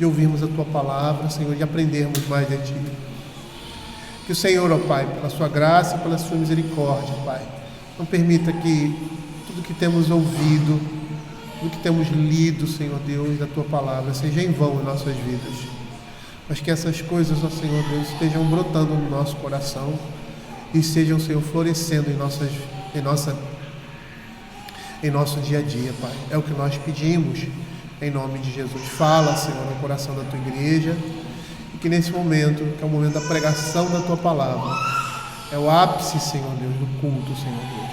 de ouvirmos a Tua palavra, Senhor, de aprendermos mais de Ti. Que o Senhor, ó Pai, pela Sua graça e pela Sua misericórdia, Pai, não permita que tudo que temos ouvido, tudo que temos lido, Senhor Deus, da Tua palavra, seja em vão em nossas vidas. Mas que essas coisas, ó Senhor Deus, estejam brotando no nosso coração e estejam, Senhor, florescendo em nosso dia a dia, Pai. É o que nós pedimos, em nome de Jesus. Fala, Senhor, no coração da Tua igreja, e que nesse momento, que é o momento da pregação da Tua palavra, é o ápice, Senhor Deus, do culto, Senhor Deus.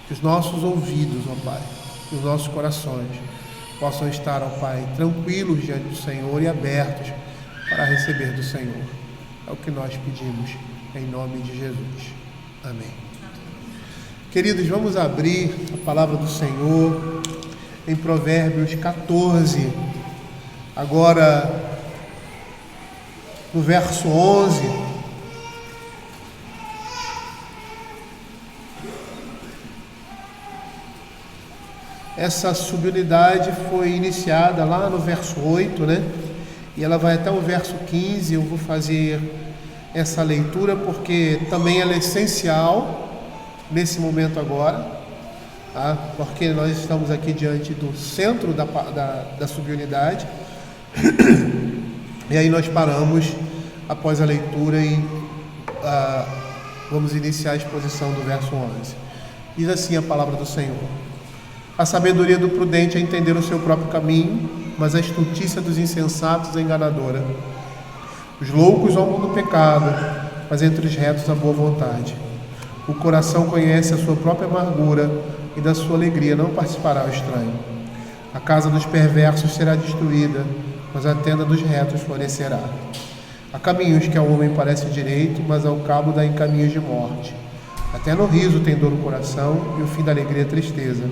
Que os nossos ouvidos, ó Pai, que os nossos corações possam estar, ó Pai, tranquilos diante do Senhor e abertos para receber do Senhor. É o que nós pedimos, em nome de Jesus. Amém. Queridos, vamos abrir a palavra do Senhor em Provérbios 14, agora no verso 11. Essa subunidade foi iniciada lá no verso 8, né? E ela vai até o verso 15. Eu vou fazer essa leitura porque também ela é essencial nesse momento agora, tá? Porque nós estamos aqui diante do centro da subunidade. E aí nós paramos após a leitura e vamos iniciar a exposição do verso 11. Diz assim a palavra do Senhor: a sabedoria do prudente é entender o seu próprio caminho, mas a estultícia dos insensatos é enganadora. Os loucos amam do pecado, mas entre os retos a boa vontade. O coração conhece a sua própria amargura, e da sua alegria não participará o estranho. A casa dos perversos será destruída, mas a tenda dos retos florescerá. Há caminhos que ao homem parece direito, mas ao cabo dá em caminhos de morte. Até no riso tem dor no coração, e o fim da alegria é tristeza.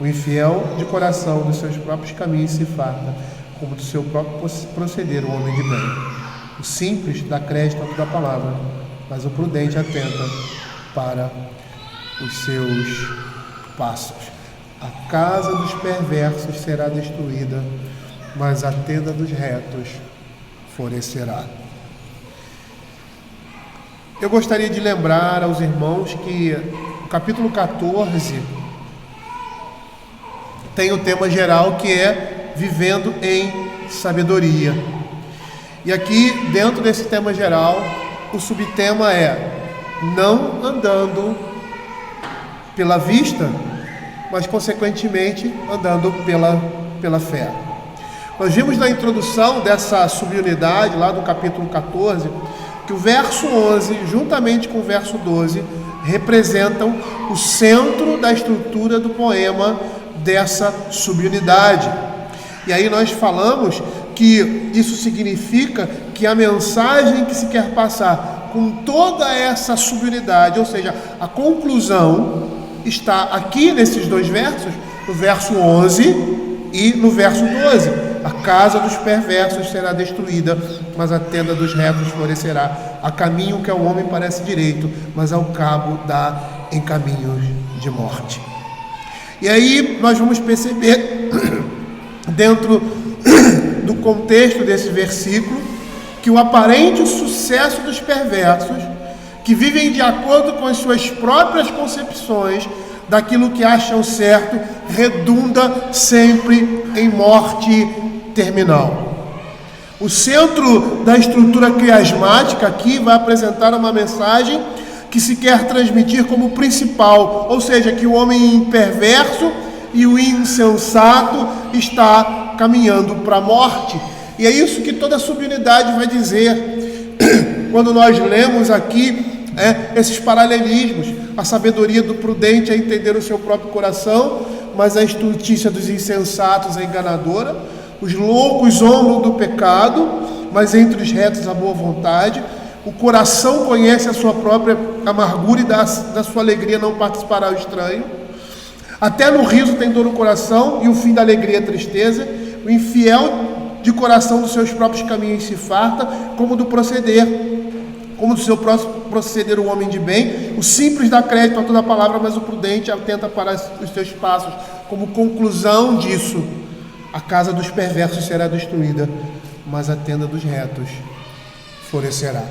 O infiel de coração dos seus próprios caminhos se farta, como do seu próprio proceder o homem de bem. O simples dá crédito a toda a palavra, mas o prudente atenta para os seus passos. A casa dos perversos será destruída, mas a tenda dos retos florescerá. Eu gostaria de lembrar aos irmãos que o capítulo 14 tem o tema geral que é vivendo em sabedoria. E aqui, dentro desse tema geral, o subtema é não andando pela vista, mas consequentemente andando pela fé. Nós vimos na introdução dessa subunidade, lá do capítulo 14, que o verso 11, juntamente com o verso 12, representam o centro da estrutura do poema dessa subunidade. E aí nós falamos que isso significa que a mensagem que se quer passar com toda essa subunidade, ou seja, a conclusão, está aqui nesses dois versos, no verso 11 e no verso 12. A casa dos perversos será destruída, mas a tenda dos retos florescerá. Há caminho que ao homem parece direito, mas ao cabo dá em caminhos de morte. E aí nós vamos perceber, dentro do contexto desse versículo, que o aparente sucesso dos perversos, que vivem de acordo com as suas próprias concepções daquilo que acham certo, redunda sempre em morte terminal. O centro da estrutura criasmática aqui vai apresentar uma mensagem que se quer transmitir como principal, ou seja, que o homem perverso e o insensato está caminhando para a morte. E é isso que toda a subunidade vai dizer quando nós lemos aqui esses paralelismos. A sabedoria do prudente é entender o seu próprio coração, mas a estultícia dos insensatos é enganadora. Os loucos zombam do pecado, mas entre os retos a boa vontade. O coração conhece a sua própria amargura e da sua alegria não participará o estranho. Até no riso tem dor no coração, e o fim da alegria é tristeza. O infiel de coração dos seus próprios caminhos se farta, como do seu próprio proceder o homem de bem. O simples dá crédito a toda a palavra, mas o prudente atenta para os seus passos. Como conclusão disso, a casa dos perversos será destruída, mas a tenda dos retos florescerá.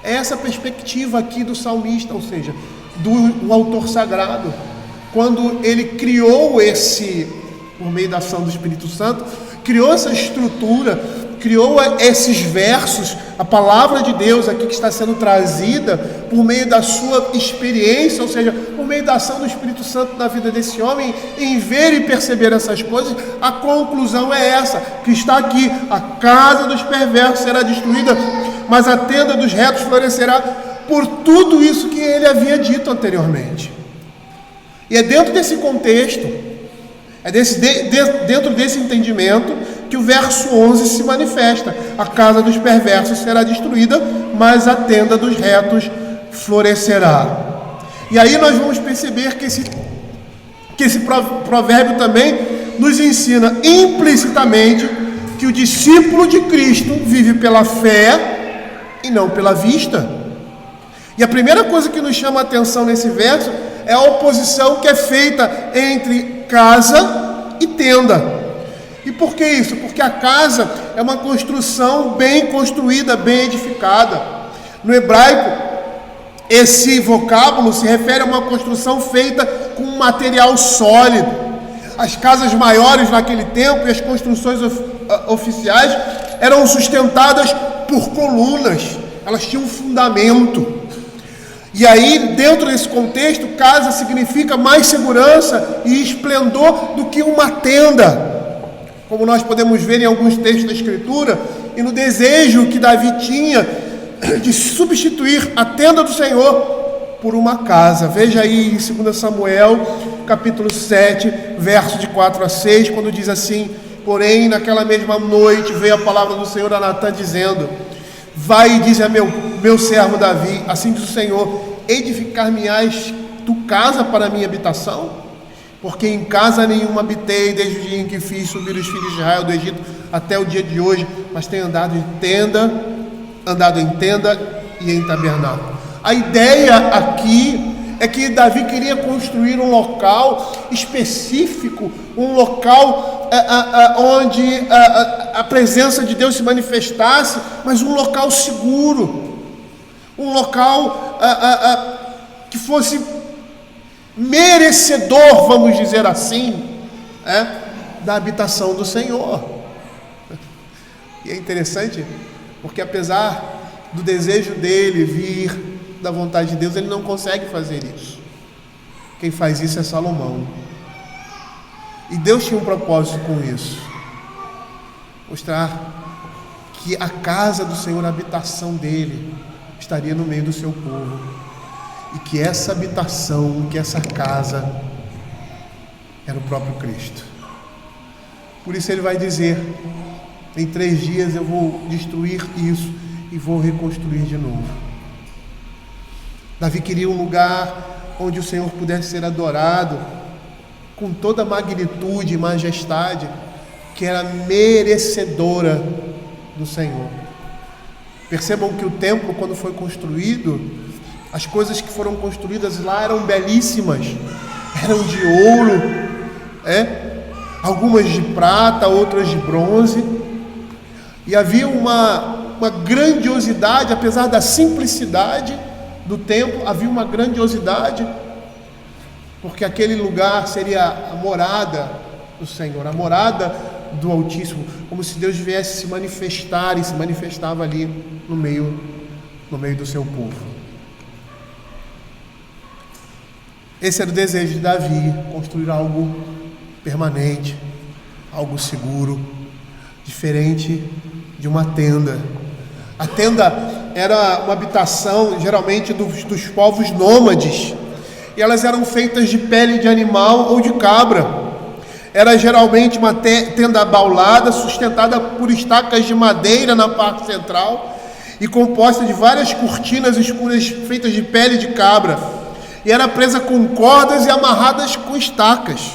É essa perspectiva aqui do salmista, ou seja, do autor sagrado, quando ele criou por meio da ação do Espírito Santo, criou essa estrutura, criou esses versos, a palavra de Deus aqui que está sendo trazida por meio da sua experiência, ou seja, por meio da ação do Espírito Santo na vida desse homem, em ver e perceber essas coisas. A conclusão é essa, que está aqui: a casa dos perversos será destruída, mas a tenda dos retos florescerá, por tudo isso que ele havia dito anteriormente. E é dentro desse contexto, dentro desse entendimento, que o verso 11 se manifesta: a casa dos perversos será destruída, mas a tenda dos retos florescerá. E aí nós vamos perceber que esse provérbio também nos ensina implicitamente que o discípulo de Cristo vive pela fé e não pela vista. E a primeira coisa que nos chama a atenção nesse verso é a oposição que é feita entre casa e tenda. E por que isso? Porque a casa é uma construção bem construída, bem edificada. No hebraico, esse vocábulo se refere a uma construção feita com um material sólido. As casas maiores naquele tempo e as construções oficiais eram sustentadas por colunas, elas tinham um fundamento. E aí, dentro desse contexto, casa significa mais segurança e esplendor do que uma tenda, como nós podemos ver em alguns textos da Escritura, e no desejo que Davi tinha de substituir a tenda do Senhor por uma casa. Veja aí em 2 Samuel, capítulo 7, versos de 4 a 6, quando diz assim: porém, naquela mesma noite veio a palavra do Senhor a Natã, dizendo: vai e diz a meu servo Davi, assim diz o Senhor, edificar-me-ás tu casa para a minha habitação? Porque em casa nenhuma habitei desde o dia em que fiz subir os filhos de Israel do Egito até o dia de hoje, mas tenho andado em tenda e em tabernáculo. A ideia aqui é que Davi queria construir um local específico, um local onde a presença de Deus se manifestasse, mas um local seguro, um local que fosse merecedor, vamos dizer assim, da habitação do Senhor. E é interessante, porque apesar do desejo dele vir da vontade de Deus, ele não consegue fazer isso. Quem faz isso é Salomão. E Deus tinha um propósito com isso: mostrar que a casa do Senhor, a habitação dele, estaria no meio do seu povo. E que essa habitação, que essa casa era o próprio Cristo. Por isso ele vai dizer: em 3 dias eu vou destruir isso e vou reconstruir de novo. Davi queria um lugar onde o Senhor pudesse ser adorado com toda a magnitude e majestade que era merecedora do Senhor. Percebam que o templo, quando foi construído, as coisas que foram construídas lá eram belíssimas, eram de ouro, algumas de prata, outras de bronze, e havia uma grandiosidade, apesar da simplicidade do templo, havia uma grandiosidade, porque aquele lugar seria a morada do Senhor, a morada do Altíssimo, como se Deus viesse se manifestar, e se manifestava ali no meio do seu povo. Esse era o desejo de Davi, construir algo permanente, algo seguro, diferente de uma tenda. A tenda era uma habitação, geralmente, dos povos nômades, e elas eram feitas de pele de animal ou de cabra. Era geralmente uma tenda abaulada, sustentada por estacas de madeira na parte central, e composta de várias cortinas escuras feitas de pele de cabra. E era presa com cordas e amarradas com estacas.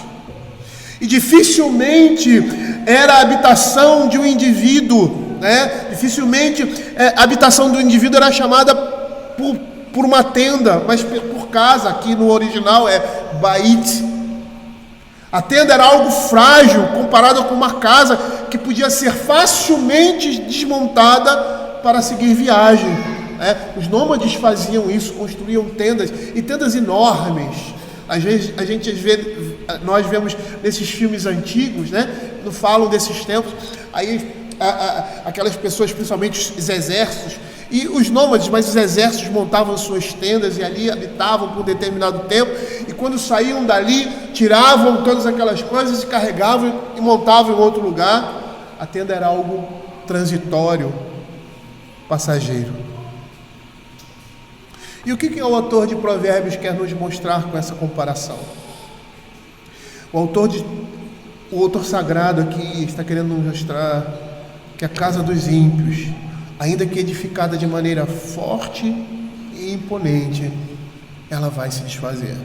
E dificilmente era a habitação de um indivíduo, Dificilmente a habitação do indivíduo era chamada por uma tenda, mas por casa. Aqui no original é bait. A tenda era algo frágil comparado com uma casa que podia ser facilmente desmontada para seguir viagem. Os nômades faziam isso, construíam tendas, e tendas enormes. Às vezes nós vemos nesses filmes antigos, não falam desses tempos, aí aquelas pessoas, principalmente os exércitos, e os nômades, mas os exércitos montavam suas tendas e ali habitavam por um determinado tempo, e quando saíam dali, tiravam todas aquelas coisas e carregavam e montavam em outro lugar. A tenda era algo transitório, passageiro. E o que o autor de Provérbios quer nos mostrar com essa comparação? O autor sagrado aqui está querendo nos mostrar que a casa dos ímpios, ainda que edificada de maneira forte e imponente, ela vai se desfazer.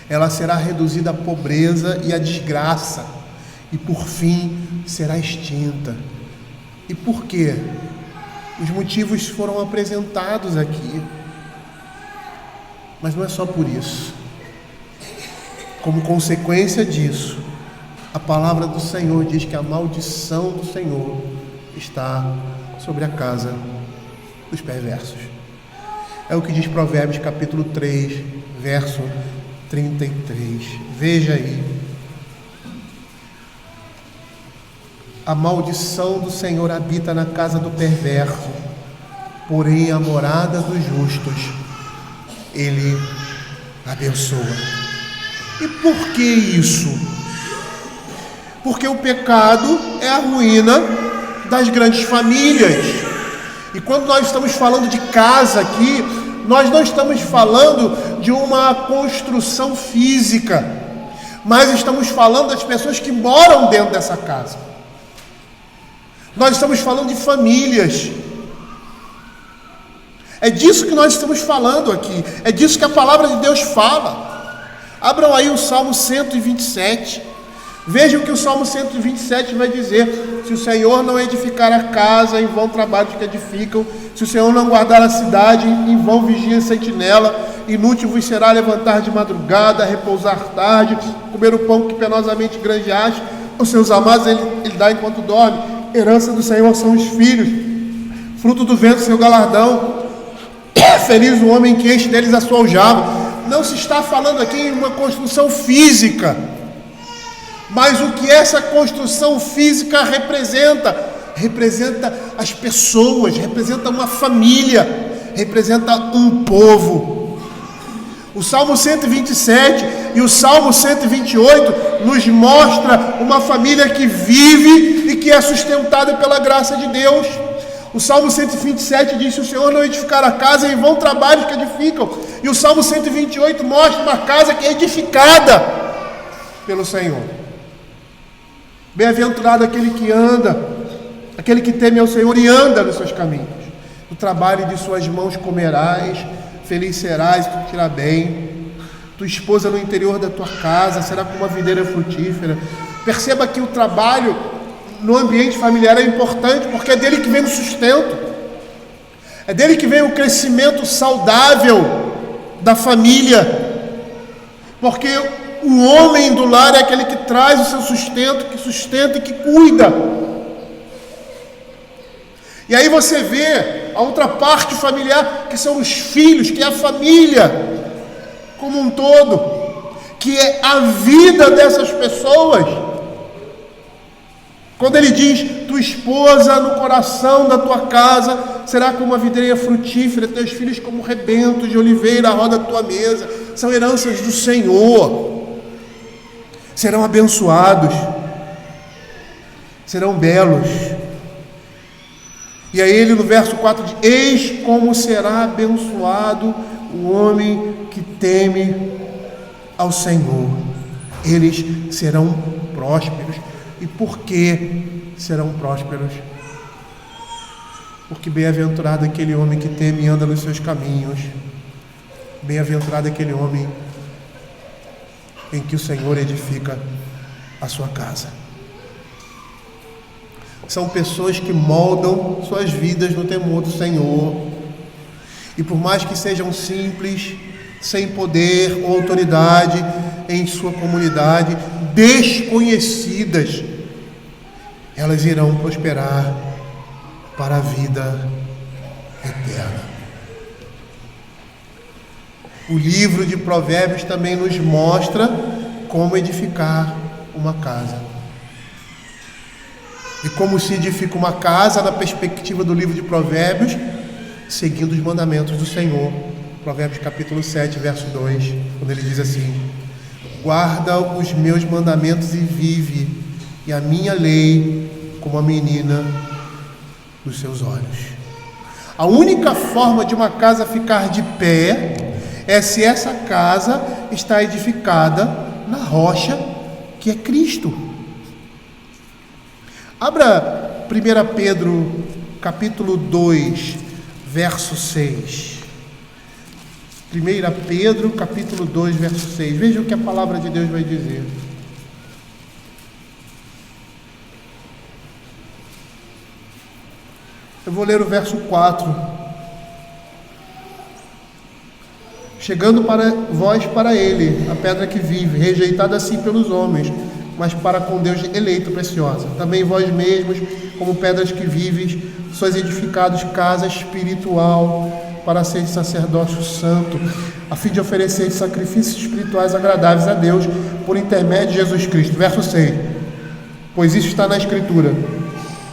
Ela será reduzida à pobreza e à desgraça, e por fim será extinta. E por quê? Os motivos foram apresentados aqui. Mas não é só por isso. Como consequência disso, a palavra do Senhor diz que a maldição do Senhor está sobre a casa dos perversos. É o que diz Provérbios capítulo 3, verso 33. Veja aí. A maldição do Senhor habita na casa do perverso, porém a morada dos justos Ele abençoa. E por que isso? Porque o pecado é a ruína das grandes famílias. E quando nós estamos falando de casa aqui, nós não estamos falando de uma construção física, mas estamos falando das pessoas que moram dentro dessa casa. Nós estamos falando de famílias. É disso que nós estamos falando aqui. É disso que a palavra de Deus fala. Abram aí o Salmo 127. Vejam o que o Salmo 127 vai dizer. Se o Senhor não edificar a casa, em vão trabalhos que edificam. Se o Senhor não guardar a cidade, em vão vigia a sentinela. Inútil vos será levantar de madrugada, repousar tarde, comer o pão que penosamente granjeaste. Os seus amados ele dá enquanto dorme. Herança do Senhor são os filhos. Fruto do vento, seu galardão. Feliz o homem que enche deles a sua aljava. Não se está falando aqui em uma construção física, mas o que essa construção física representa? Representa as pessoas, representa uma família, representa um povo. O Salmo 127 e o Salmo 128 nos mostra uma família que vive e que é sustentada pela graça de Deus. O Salmo 127 diz: se o Senhor não edificar a casa, em vão trabalhos que edificam. E o Salmo 128 mostra uma casa que é edificada pelo Senhor. Bem-aventurado aquele que anda, aquele que teme ao Senhor e anda nos seus caminhos. Do trabalho de suas mãos comerás, feliz serás e tu te irá bem. Tua esposa no interior da tua casa será como uma videira frutífera. Perceba que o trabalho no ambiente familiar é importante, porque é dele que vem o sustento, é dele que vem o crescimento saudável da família, porque o homem do lar é aquele que traz o seu sustento, que sustenta e que cuida. E aí você vê a outra parte familiar, que são os filhos, que é a família como um todo, que é a vida dessas pessoas. Quando ele diz: tua esposa no coração da tua casa será como uma videira frutífera, teus filhos como rebento de oliveira à roda da tua mesa, são heranças do Senhor, serão abençoados, serão belos. E aí ele no verso 4 diz: eis como será abençoado o homem que teme ao Senhor, eles serão prósperos. E por que serão prósperos? Porque bem-aventurado aquele homem que teme e anda nos seus caminhos. Bem-aventurado aquele homem em que o Senhor edifica a sua casa. São pessoas que moldam suas vidas no temor do Senhor. E por mais que sejam simples, sem poder ou autoridade em sua comunidade, desconhecidas, elas irão prosperar para a vida eterna. O livro de Provérbios também nos mostra como edificar uma casa. E como se edifica uma casa na perspectiva do livro de Provérbios, seguindo os mandamentos do Senhor. Provérbios capítulo 7, verso 2, quando ele diz assim: guarda os meus mandamentos e vive, e a minha lei como a menina dos seus olhos. A única forma de uma casa ficar de pé é se essa casa está edificada na rocha que é Cristo. Abra 1 Pedro capítulo 2, verso 6. 1 Pedro capítulo 2, verso 6. Veja o que a palavra de Deus vai dizer. Eu vou ler o verso 4. Chegando para vós para ele, a pedra que vive, rejeitada assim pelos homens, mas para com Deus eleita, preciosa. Também vós mesmos, como pedras que vives, sois edificados casa espiritual, para ser sacerdócio santo, a fim de oferecer sacrifícios espirituais agradáveis a Deus, por intermédio de Jesus Cristo. Verso 6. Pois isso está na Escritura: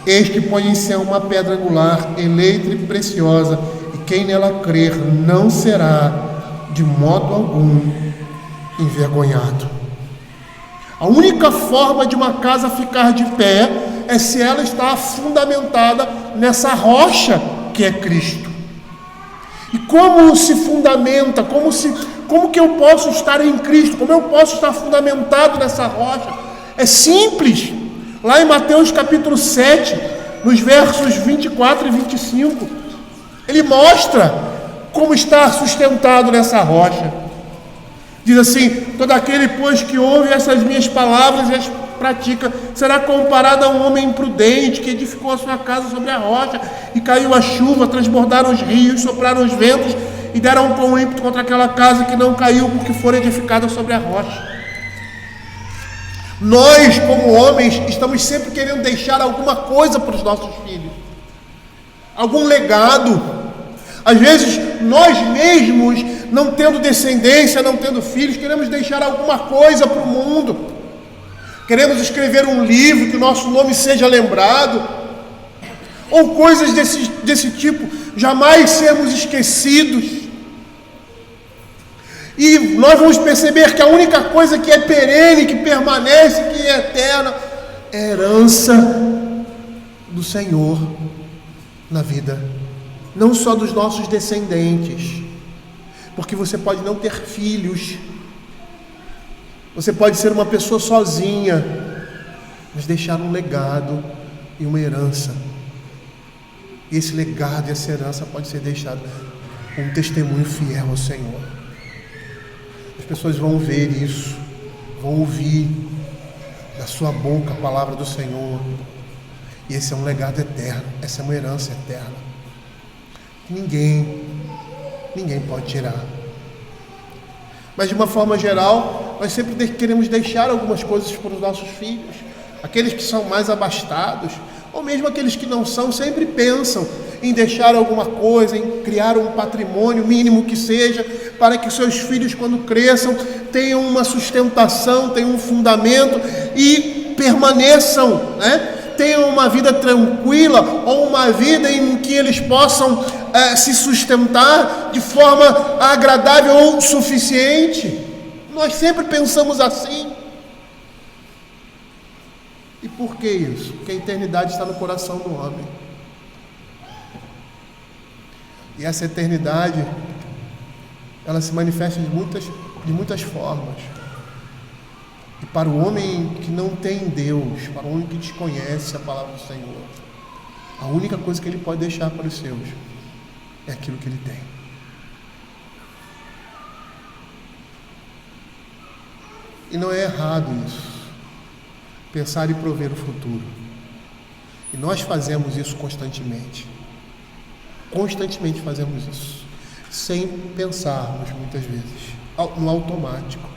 eis que põe em céu uma pedra angular, eleita e preciosa, e quem nela crer não será de modo algum envergonhado. A única forma de uma casa ficar de pé é se ela está fundamentada nessa rocha que é Cristo. E como se fundamenta? Como que eu posso estar em Cristo? Como eu posso estar fundamentado nessa rocha? É simples. Lá em Mateus capítulo 7, nos versos 24 e 25, ele mostra como estar sustentado nessa rocha. Diz assim: todo aquele, pois, que ouve essas minhas palavras e as pratica, será comparado a um homem imprudente que edificou a sua casa sobre a rocha, e caiu a chuva, transbordaram os rios, sopraram os ventos, e deram com ímpeto contra aquela casa, que não caiu, porque foi edificada sobre a rocha. Nós, como homens, estamos sempre querendo deixar alguma coisa para os nossos filhos, algum legado. Às vezes, nós mesmos, não tendo descendência, não tendo filhos, queremos deixar alguma coisa para o mundo. Queremos escrever um livro, que o nosso nome seja lembrado, ou coisas desse tipo, jamais sermos esquecidos. E nós vamos perceber que a única coisa que é perene, que permanece, que é eterna, é a herança do Senhor na vida, não só dos nossos descendentes, porque você pode não ter filhos, você pode ser uma pessoa sozinha, mas deixar um legado e uma herança. E esse legado e essa herança pode ser deixado com um testemunho fiel ao Senhor. As pessoas vão ver isso, vão ouvir da sua boca a palavra do Senhor. E esse é um legado eterno, essa é uma herança eterna. Ninguém pode tirar. Mas de uma forma geral, nós sempre queremos deixar algumas coisas para os nossos filhos. Aqueles que são mais abastados, ou mesmo aqueles que não são, sempre pensam em deixar alguma coisa, em criar um patrimônio mínimo que seja, para que seus filhos, quando cresçam, tenham uma sustentação, tenham um fundamento e permaneçam, tenham uma vida tranquila, ou uma vida em que eles possam se sustentar de forma agradável ou suficiente. Nós sempre pensamos assim. E por que isso? Porque a eternidade está no coração do homem. E essa eternidade, ela se manifesta de muitas formas. E para o homem que não tem Deus, para o homem que desconhece a palavra do Senhor, a única coisa que ele pode deixar para os seus é aquilo que ele tem. E não é errado isso, pensar e prover o futuro. E nós fazemos isso constantemente. Constantemente fazemos isso, sem pensarmos muitas vezes, no automático.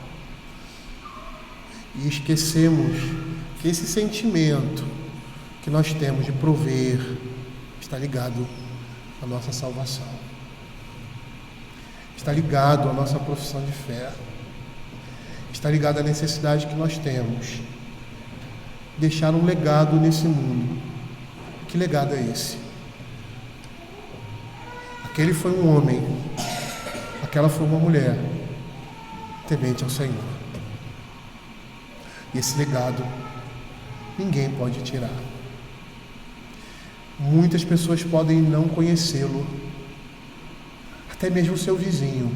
E esquecemos que esse sentimento, que nós temos de prover está ligado à nossa salvação. Está ligado à nossa profissão de fé. Está ligado à necessidade que nós temos de deixar um legado nesse mundo. Que legado é esse? Aquele foi um homem, aquela foi uma mulher temente ao Senhor. E esse legado ninguém pode tirar. Muitas pessoas podem não conhecê-lo, até mesmo o seu vizinho,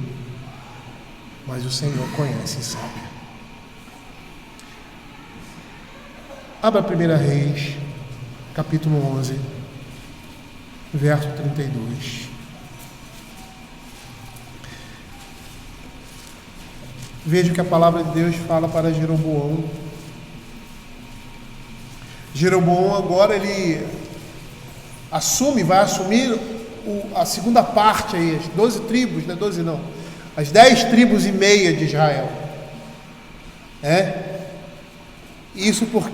mas o Senhor conhece e sabe. Abra 1 Reis, capítulo 11, verso 32. Veja o que a palavra de Deus fala para Jeroboão. Jeroboão agora ele vai assumir a segunda parte aí, as 12 tribos, não é 12 não, as 10 tribos e meia de Israel. Isso por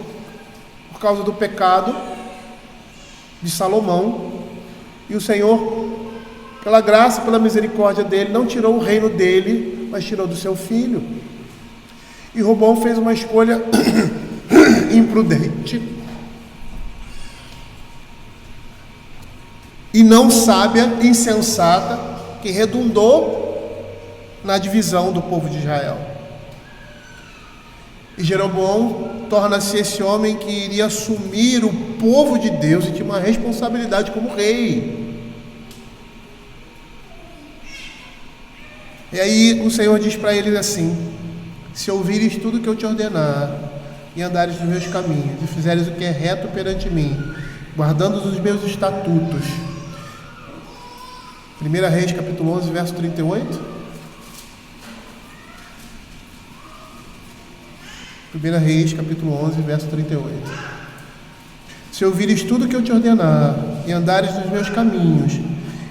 causa do pecado de Salomão, e o Senhor, pela graça, pela misericórdia dele, não tirou o reino dele, mas tirou do seu filho. E Roboão fez uma escolha imprudente e não sábia, insensata, que redundou na divisão do povo de Israel. E Jeroboão torna-se esse homem que iria assumir o povo de Deus e tinha uma responsabilidade como rei. E aí o Senhor diz para ele assim: se ouvires tudo que eu te ordenar, e andares nos meus caminhos, e fizeres o que é reto perante mim, guardando os meus estatutos. 1 Reis, capítulo 11, verso 38. 1 Reis, capítulo 11, verso 38. Se ouvires tudo que eu te ordenar, e andares nos meus caminhos,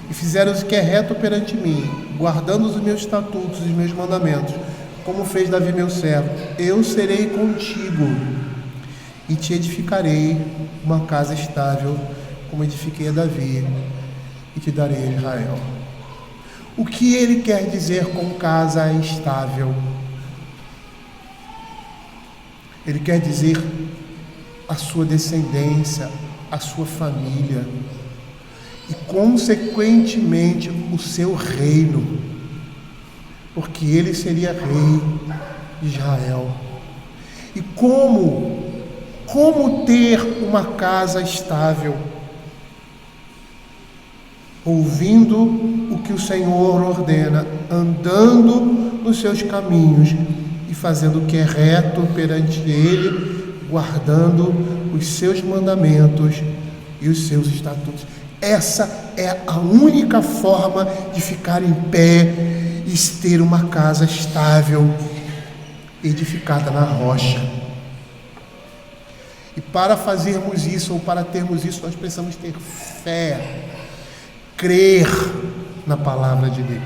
e fizeres o que é reto perante mim, guardando os meus estatutos e os meus mandamentos, como fez Davi meu servo, eu serei contigo, e te edificarei uma casa estável, como edifiquei a Davi, e te darei a Israel. O que ele quer dizer com casa estável? Ele quer dizer a sua descendência, a sua família e, consequentemente, o seu reino, porque ele seria rei de Israel. E como ter uma casa estável? Ouvindo o que o Senhor ordena, andando nos seus caminhos e fazendo o que é reto perante Ele, guardando os seus mandamentos e os seus estatutos. Essa é a única forma de ficar em pé e ter uma casa estável, edificada na rocha. E para fazermos isso, ou para termos isso, nós precisamos ter fé, crer na palavra de Deus.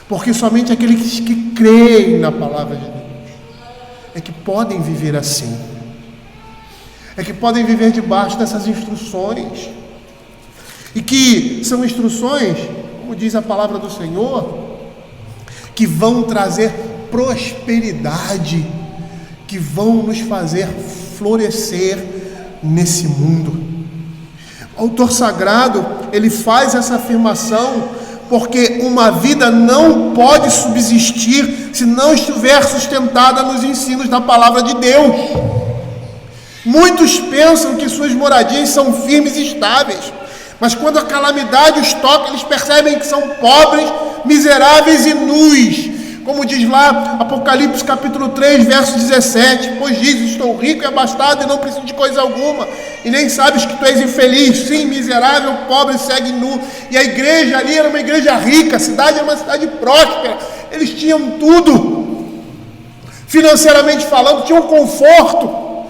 Porque somente aqueles que creem na palavra de Deus é que podem viver assim, é que podem viver debaixo dessas instruções, e que são instruções, como diz a palavra do Senhor, que vão trazer prosperidade, que vão nos fazer florescer nesse mundo. O autor sagrado, ele faz essa afirmação porque uma vida não pode subsistir se não estiver sustentada nos ensinos da palavra de Deus. Muitos pensam que suas moradias são firmes e estáveis, mas quando a calamidade os toca, eles percebem que são pobres, miseráveis e nus. Como diz lá Apocalipse capítulo 3, verso 17: pois diz, estou rico e abastado e não preciso de coisa alguma, e nem sabes que tu és infeliz, sim, miserável, pobre, segue nu. E a igreja ali era uma igreja rica, a cidade era uma cidade próspera, eles tinham tudo, financeiramente falando, tinham conforto,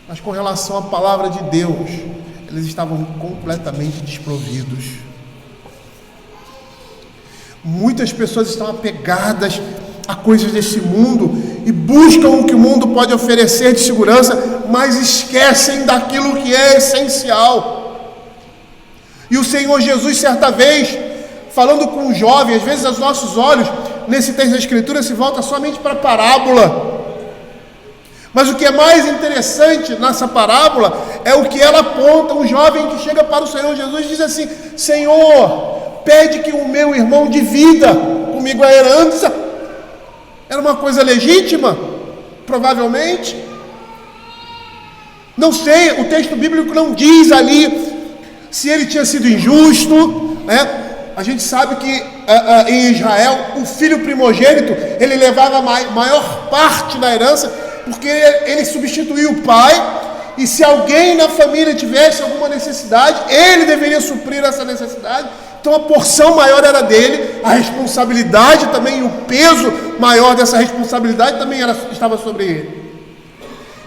mas com relação à palavra de Deus, eles estavam completamente desprovidos. Muitas pessoas estão apegadas a coisas desse mundo e buscam o que o mundo pode oferecer de segurança, mas esquecem daquilo que é essencial. E o Senhor Jesus, certa vez, falando com um jovem, às vezes os nossos olhos, nesse texto da Escritura, se voltam somente para a parábola. Mas o que é mais interessante nessa parábola é o que ela aponta. Um jovem que chega para o Senhor Jesus e diz assim: Senhor, pede que o meu irmão divida comigo a herança. Era uma coisa legítima? Provavelmente. Não sei, o texto bíblico não diz ali se ele tinha sido injusto, né? A gente sabe que em Israel o filho primogênito ele levava a maior parte da herança, porque ele substituía o pai, e se alguém na família tivesse alguma necessidade, ele deveria suprir essa necessidade. Então a porção maior era dele, a responsabilidade também, e o peso maior dessa responsabilidade também estava sobre ele.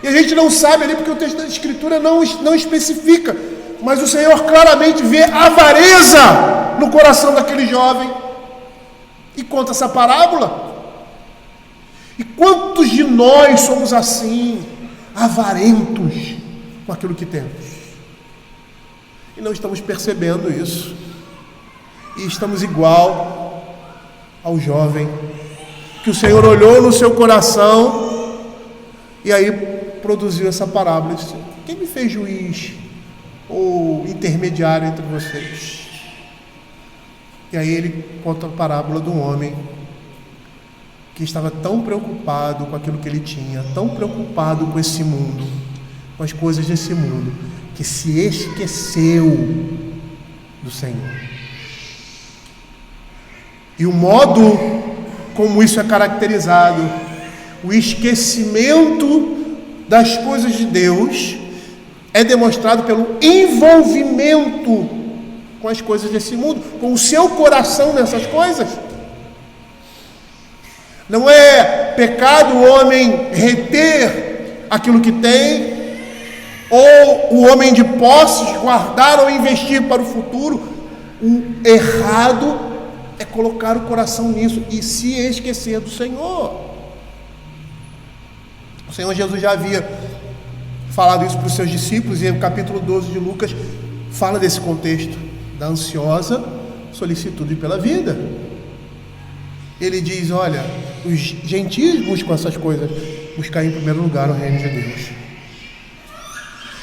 E a gente não sabe ali, porque o texto da Escritura não especifica, mas o Senhor claramente vê a avareza no coração daquele jovem e conta essa parábola. E quantos de nós somos assim, avarentos com aquilo que temos, e não estamos percebendo isso, e estamos igual ao jovem que o Senhor olhou no seu coração e aí produziu essa parábola. Disse: quem me fez juiz ou intermediário entre vocês? E aí ele conta a parábola de um homem que estava tão preocupado com aquilo que ele tinha, tão preocupado com esse mundo, com as coisas desse mundo, que se esqueceu do Senhor. E o modo como isso é caracterizado, o esquecimento das coisas de Deus, é demonstrado pelo envolvimento com as coisas desse mundo, com o seu coração nessas coisas. Não é pecado o homem reter aquilo que tem, ou o homem de posses guardar ou investir para o futuro. O errado é colocar o coração nisso e se esquecer do Senhor. O Senhor Jesus já havia falado isso para os seus discípulos, e o capítulo 12 de Lucas fala desse contexto da ansiosa solicitude pela vida. Ele diz: olha, os gentios buscam essas coisas, buscar em primeiro lugar o reino de Deus.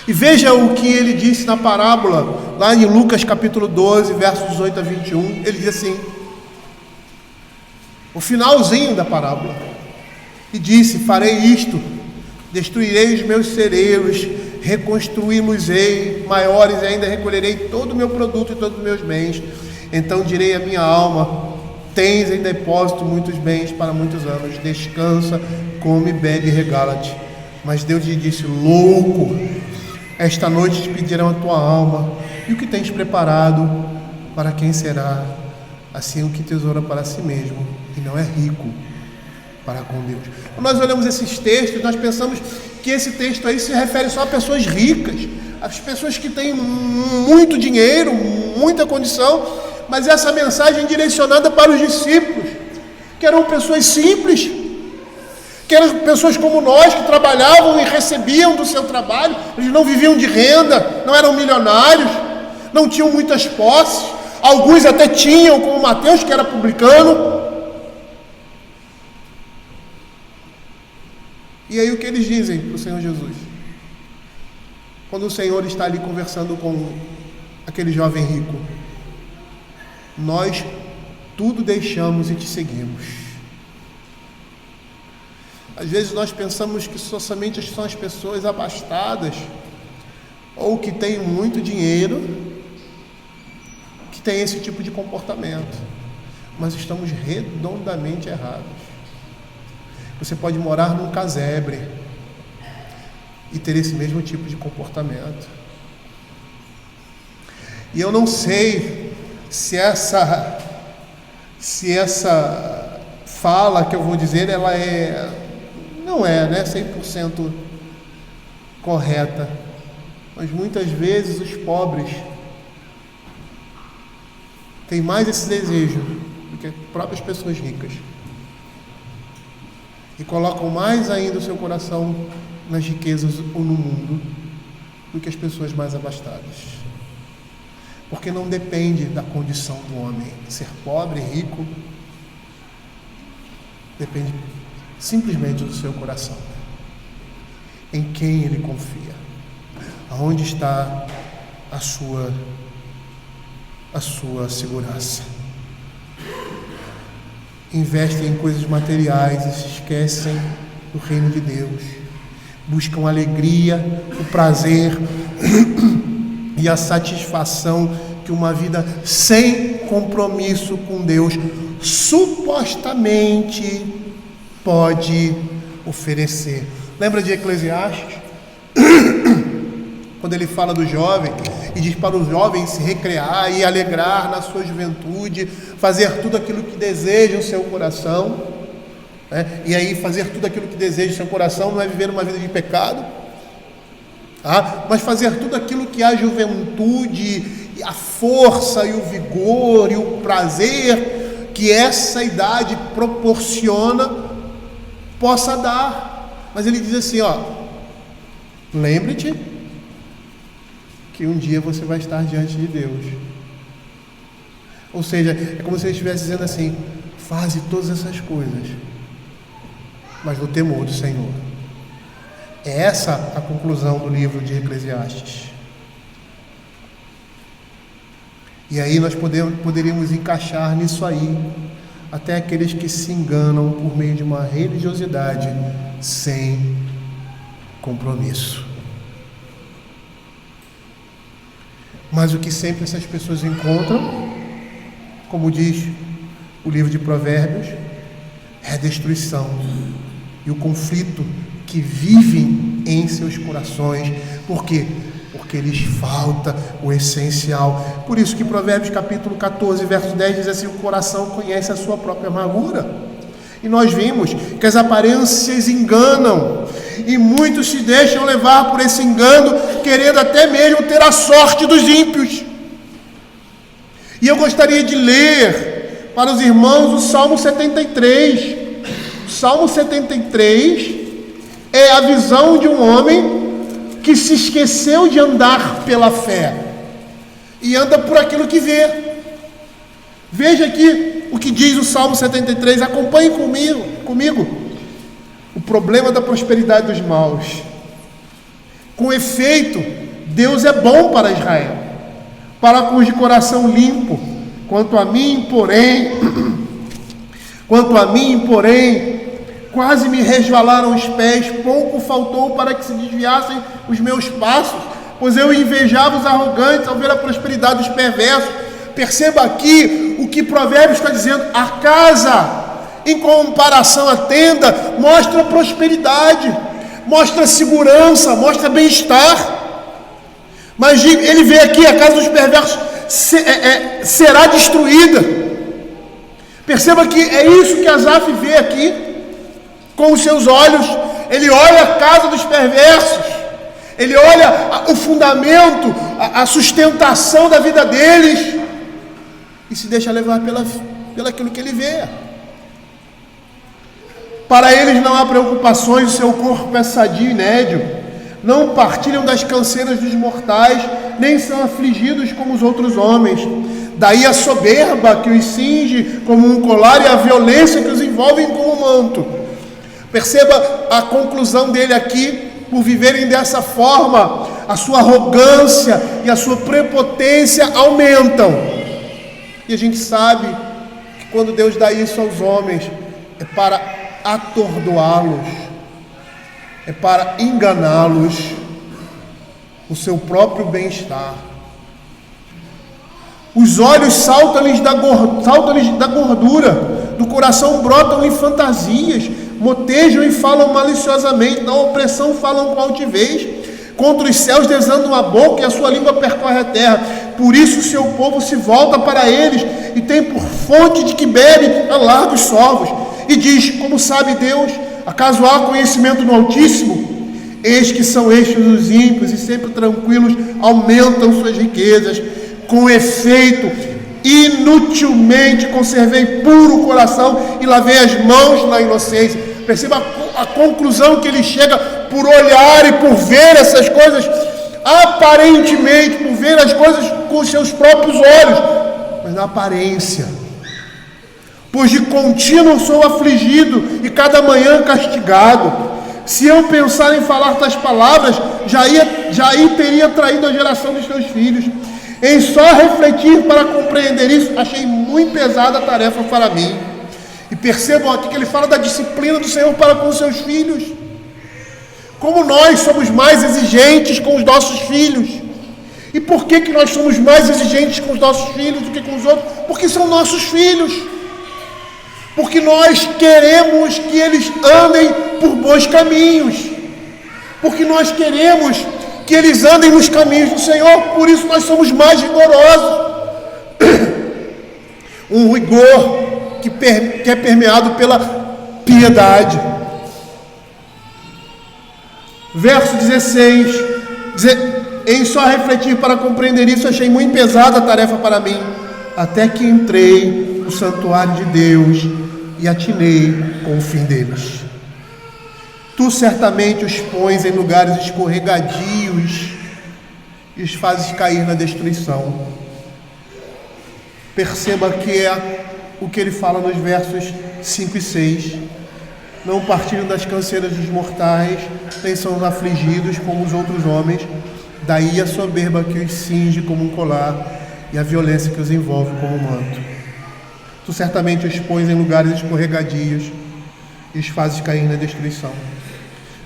E veja o que ele disse na parábola, lá em Lucas capítulo 12, versos 18 a 21, ele diz assim, o finalzinho da parábola, e disse: farei isto, destruirei os meus celeiros, reconstruí-los-ei, maiores ainda, recolherei todo o meu produto e todos os meus bens. Então direi à minha alma: tens em depósito muitos bens para muitos anos, descansa, come, bebe e regala-te. Mas Deus lhe disse: louco, esta noite te pedirão a tua alma, e o que tens preparado, para quem será? Assim o que tesoura para si mesmo, e não é rico para com Deus. Quando nós olhamos esses textos, nós pensamos que esse texto aí se refere só a pessoas ricas, as pessoas que têm muito dinheiro, muita condição, mas essa mensagem é direcionada para os discípulos, que eram pessoas simples, que eram pessoas como nós, que trabalhavam e recebiam do seu trabalho, eles não viviam de renda, não eram milionários, não tinham muitas posses, alguns até tinham, como Mateus, que era publicano. E aí o que eles dizem para o Senhor Jesus? Quando o Senhor está ali conversando com aquele jovem rico: nós tudo deixamos e te seguimos. Às vezes nós pensamos que somente são as pessoas abastadas ou que têm muito dinheiro que têm esse tipo de comportamento, mas estamos redondamente errados. Você pode morar num casebre e ter esse mesmo tipo de comportamento. E eu não sei se essa fala que eu vou dizer, ela não é 100% correta, mas muitas vezes os pobres têm mais esse desejo do que as próprias pessoas ricas. e colocam mais ainda o seu coração nas riquezas ou no mundo do que as pessoas mais abastadas. Porque não depende da condição do homem ser pobre, rico, depende simplesmente do seu coração, em quem ele confia, aonde está a sua segurança. Investem em coisas materiais e se esquecem do reino de Deus, buscam alegria, o prazer e a satisfação que uma vida sem compromisso com Deus supostamente pode oferecer. Lembra de Eclesiastes? Quando ele fala do jovem e diz para o jovem se recrear e alegrar na sua juventude, fazer tudo aquilo que deseja o seu coração, né? E aí fazer tudo aquilo que deseja o seu coração não é viver uma vida de pecado, mas fazer tudo aquilo que a juventude, a força e o vigor e o prazer que essa idade proporciona possa dar. Mas ele diz assim, lembre-te que um dia você vai estar diante de Deus. Ou seja, é como se ele estivesse dizendo assim: faze todas essas coisas, mas no temor do Senhor. É essa a conclusão do livro de Eclesiastes. E aí nós poderíamos encaixar nisso aí até aqueles que se enganam por meio de uma religiosidade sem compromisso. Mas o que sempre essas pessoas encontram, como diz o livro de Provérbios, é a destruição e o conflito que vivem em seus corações. Por quê? Porque lhes falta o essencial. Por isso que Provérbios capítulo 14, verso 10 diz assim: o coração conhece a sua própria amargura. E nós vimos que as aparências enganam, e muitos se deixam levar por esse engano, querendo até mesmo ter a sorte dos ímpios. E eu gostaria de ler para os irmãos o Salmo 73. O Salmo 73 é a visão de um homem que se esqueceu de andar pela fé e anda por aquilo que vê. Veja aqui o que diz o Salmo 73, acompanhe comigo. O problema da prosperidade dos maus. Com efeito, Deus é bom para Israel, para com os de coração limpo. Quanto a mim, porém, quase me resvalaram os pés, pouco faltou para que se desviassem os meus passos, pois eu invejava os arrogantes ao ver a prosperidade dos perversos. Perceba aqui o que Provérbios está dizendo: a casa, em comparação à tenda, mostra prosperidade, mostra segurança, mostra bem-estar. Mas ele vê aqui: a casa dos perversos será destruída. Perceba que é isso que Asaf vê aqui com os seus olhos. Ele olha a casa dos perversos, ele olha o fundamento, a sustentação da vida deles, e se deixa levar pelaquilo que ele vê. Para eles não há preocupações, o seu corpo é sadio e nédio, não partilham das canseiras dos mortais, nem são afligidos como os outros homens. Daí a soberba que os cinge como um colar e a violência que os envolve como um manto. Perceba a conclusão dele aqui: por viverem dessa forma, a sua arrogância e a sua prepotência aumentam. E a gente sabe que quando Deus dá isso aos homens, é para atordoá-los, é para enganá-los, o seu próprio bem-estar. Os olhos saltam-lhes da gordura, do coração brotam-lhe fantasias, motejam e falam maliciosamente, na opressão falam com altivez, contra os céus desandam a boca e a sua língua percorre a terra. Por isso o seu povo se volta para eles e tem por fonte de que bebe a largos sorvos. E diz: como sabe Deus? Acaso há conhecimento no Altíssimo? Eis que são estes os ímpios, e sempre tranquilos aumentam suas riquezas. Com efeito, inutilmente conservei puro o coração e lavei as mãos na inocência. Perceba a conclusão que ele chega por olhar e por ver essas coisas aparentemente, por ver as coisas com os seus próprios olhos, mas na aparência. Pois de contínuo sou afligido e cada manhã castigado. Se eu pensar em falar tais palavras, já teria traído a geração dos teus filhos. Em só refletir para compreender isso, achei muito pesada a tarefa para mim. E percebam aqui que ele fala da disciplina do Senhor para com os seus filhos. Como nós somos mais exigentes com os nossos filhos. E por que nós somos mais exigentes com os nossos filhos do que com os outros? Porque são nossos filhos. Porque nós queremos que eles andem por bons caminhos. Porque nós queremos que eles andem nos caminhos do Senhor. Por isso nós somos mais rigorosos. Um rigor que é permeado pela piedade. Verso 16. Em só refletir para compreender isso, achei muito pesada a tarefa para mim. Até que entrei no santuário de Deus e atinei com o fim deles. Tu certamente os pões em lugares escorregadios e os fazes cair na destruição. Perceba que é o que ele fala nos versos 5 e 6. Não partilham das canseiras dos mortais, nem são afligidos como os outros homens. Daí a soberba que os cinge como um colar e a violência que os envolve como um manto. Tu certamente os pões em lugares escorregadios e os fazes cair na destruição.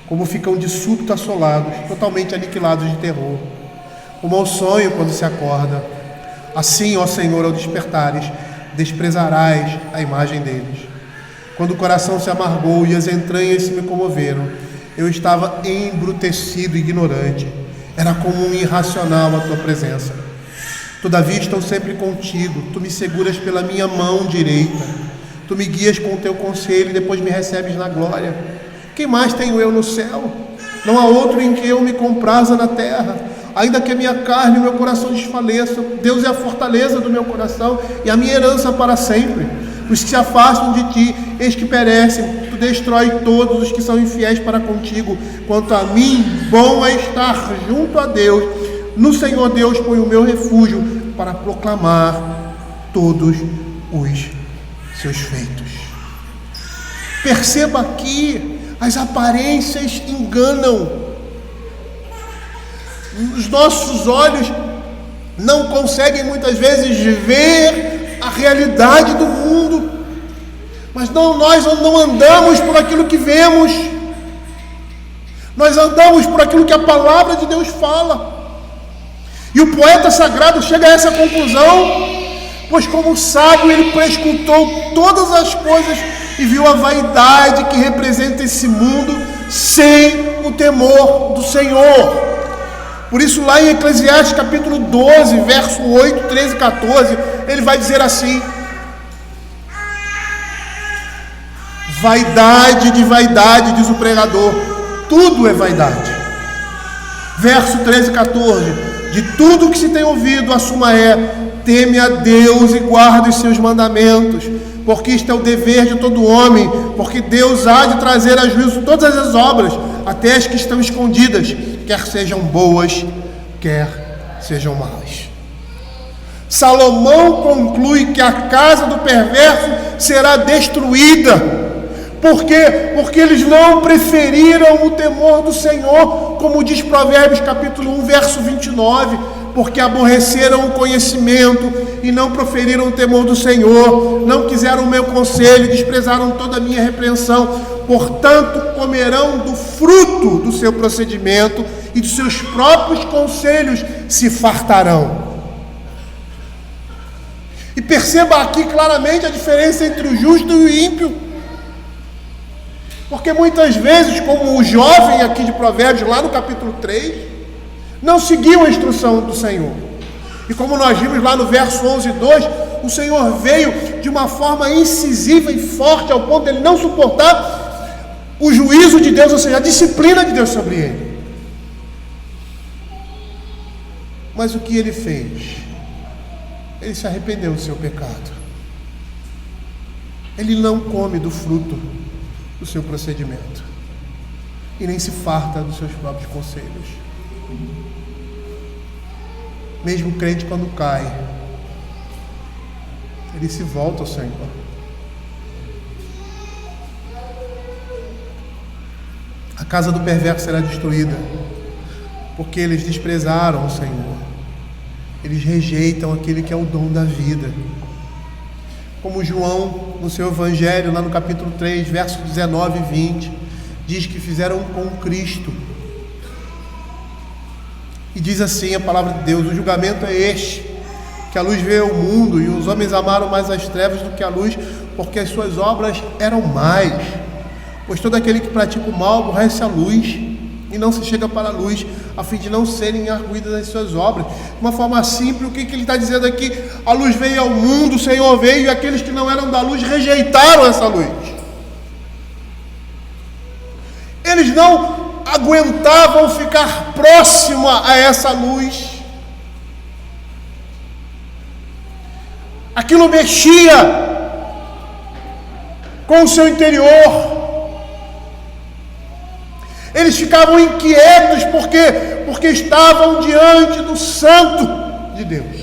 Como ficam de súbito assolados, totalmente aniquilados de terror. Como ao sonho quando se acorda. Assim, ó Senhor, ao despertares, desprezarás a imagem deles. Quando o coração se amargou e as entranhas se me comoveram, eu estava embrutecido e ignorante. Era comum e irracional a tua presença. Todavia estou sempre contigo. Tu me seguras pela minha mão direita. Tu me guias com o teu conselho e depois me recebes na glória. Quem mais tenho eu no céu? Não há outro em que eu me compraza na terra. Ainda que a minha carne e o meu coração desfaleçam, Deus é a fortaleza do meu coração e a minha herança para sempre. Os que se afastam de ti, eis que perecem. Tu destrói todos os que são infiéis para contigo. Quanto a mim, bom é estar junto a Deus. No Senhor Deus põe o meu refúgio para proclamar todos os seus feitos. Perceba aqui, as aparências enganam. Os nossos olhos não conseguem muitas vezes ver a realidade do mundo, mas nós não andamos por aquilo que vemos, nós andamos por aquilo que a palavra de Deus fala. E o poeta sagrado chega a essa conclusão, pois como sábio ele prescrutou todas as coisas e viu a vaidade que representa esse mundo sem o temor do Senhor. Por isso lá em Eclesiastes capítulo 12, verso 8, 13 e 14, ele vai dizer assim: vaidade de vaidade, diz o pregador, tudo é vaidade. Verso 13 e 14, de tudo que se tem ouvido, a suma é: teme a Deus e guarda os seus mandamentos, porque isto é o dever de todo homem, porque Deus há de trazer a juízo todas as obras, até as que estão escondidas, quer sejam boas, quer sejam más. Salomão conclui que a casa do perverso será destruída. Por quê? Porque eles não preferiram o temor do Senhor, como diz Provérbios capítulo 1, verso 29, porque aborreceram o conhecimento e não proferiram o temor do Senhor, não quiseram o meu conselho, desprezaram toda a minha repreensão. Portanto, comerão do fruto do seu procedimento e dos seus próprios conselhos se fartarão. E perceba aqui claramente a diferença entre o justo e o ímpio. Porque muitas vezes, como o jovem aqui de Provérbios, lá no capítulo 3, não seguiu a instrução do Senhor. E como nós vimos lá no verso 11 e 2, o Senhor veio de uma forma incisiva e forte, ao ponto de ele não suportar o juízo de Deus, ou seja, a disciplina de Deus sobre ele. Mas o que ele fez? Ele se arrependeu do seu pecado. Ele não come do fruto do seu procedimento e nem se farta dos seus próprios conselhos. Mesmo o crente, quando cai, ele se volta ao Senhor. A casa do perverso será destruída, porque eles desprezaram o Senhor. Eles rejeitam aquele que é o dom da vida. Como João, no seu Evangelho, lá no capítulo 3, versos 19 e 20, diz que fizeram com Cristo. E diz assim a palavra de Deus: o julgamento é este, que a luz veio ao mundo, e os homens amaram mais as trevas do que a luz, porque as suas obras eram mais. Pois todo aquele que pratica o mal aborrece a luz, e não se chega para a luz, a fim de não serem arguidas as suas obras. De uma forma simples, o que ele está dizendo aqui? A luz veio ao mundo, o Senhor veio, e aqueles que não eram da luz rejeitaram essa luz. Eles não aguentavam ficar próximo a essa luz. Aquilo mexia com o seu interior. Eles ficavam inquietos porque estavam diante do Santo de Deus.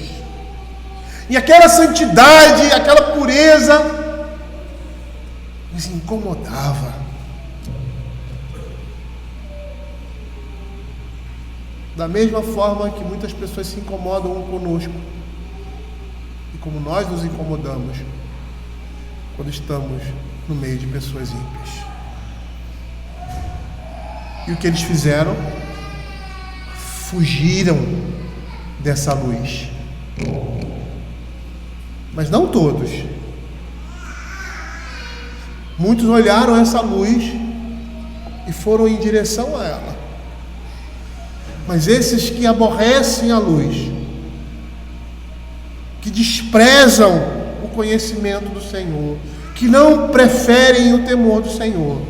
E aquela santidade, aquela pureza os incomodava. Da mesma forma que muitas pessoas se incomodam conosco, e como nós nos incomodamos quando estamos no meio de pessoas ímpias. E o que eles fizeram? Fugiram dessa luz. Mas não todos. Muitos olharam essa luz e foram em direção a ela. Mas esses que aborrecem a luz, que desprezam o conhecimento do Senhor, que não preferem o temor do Senhor,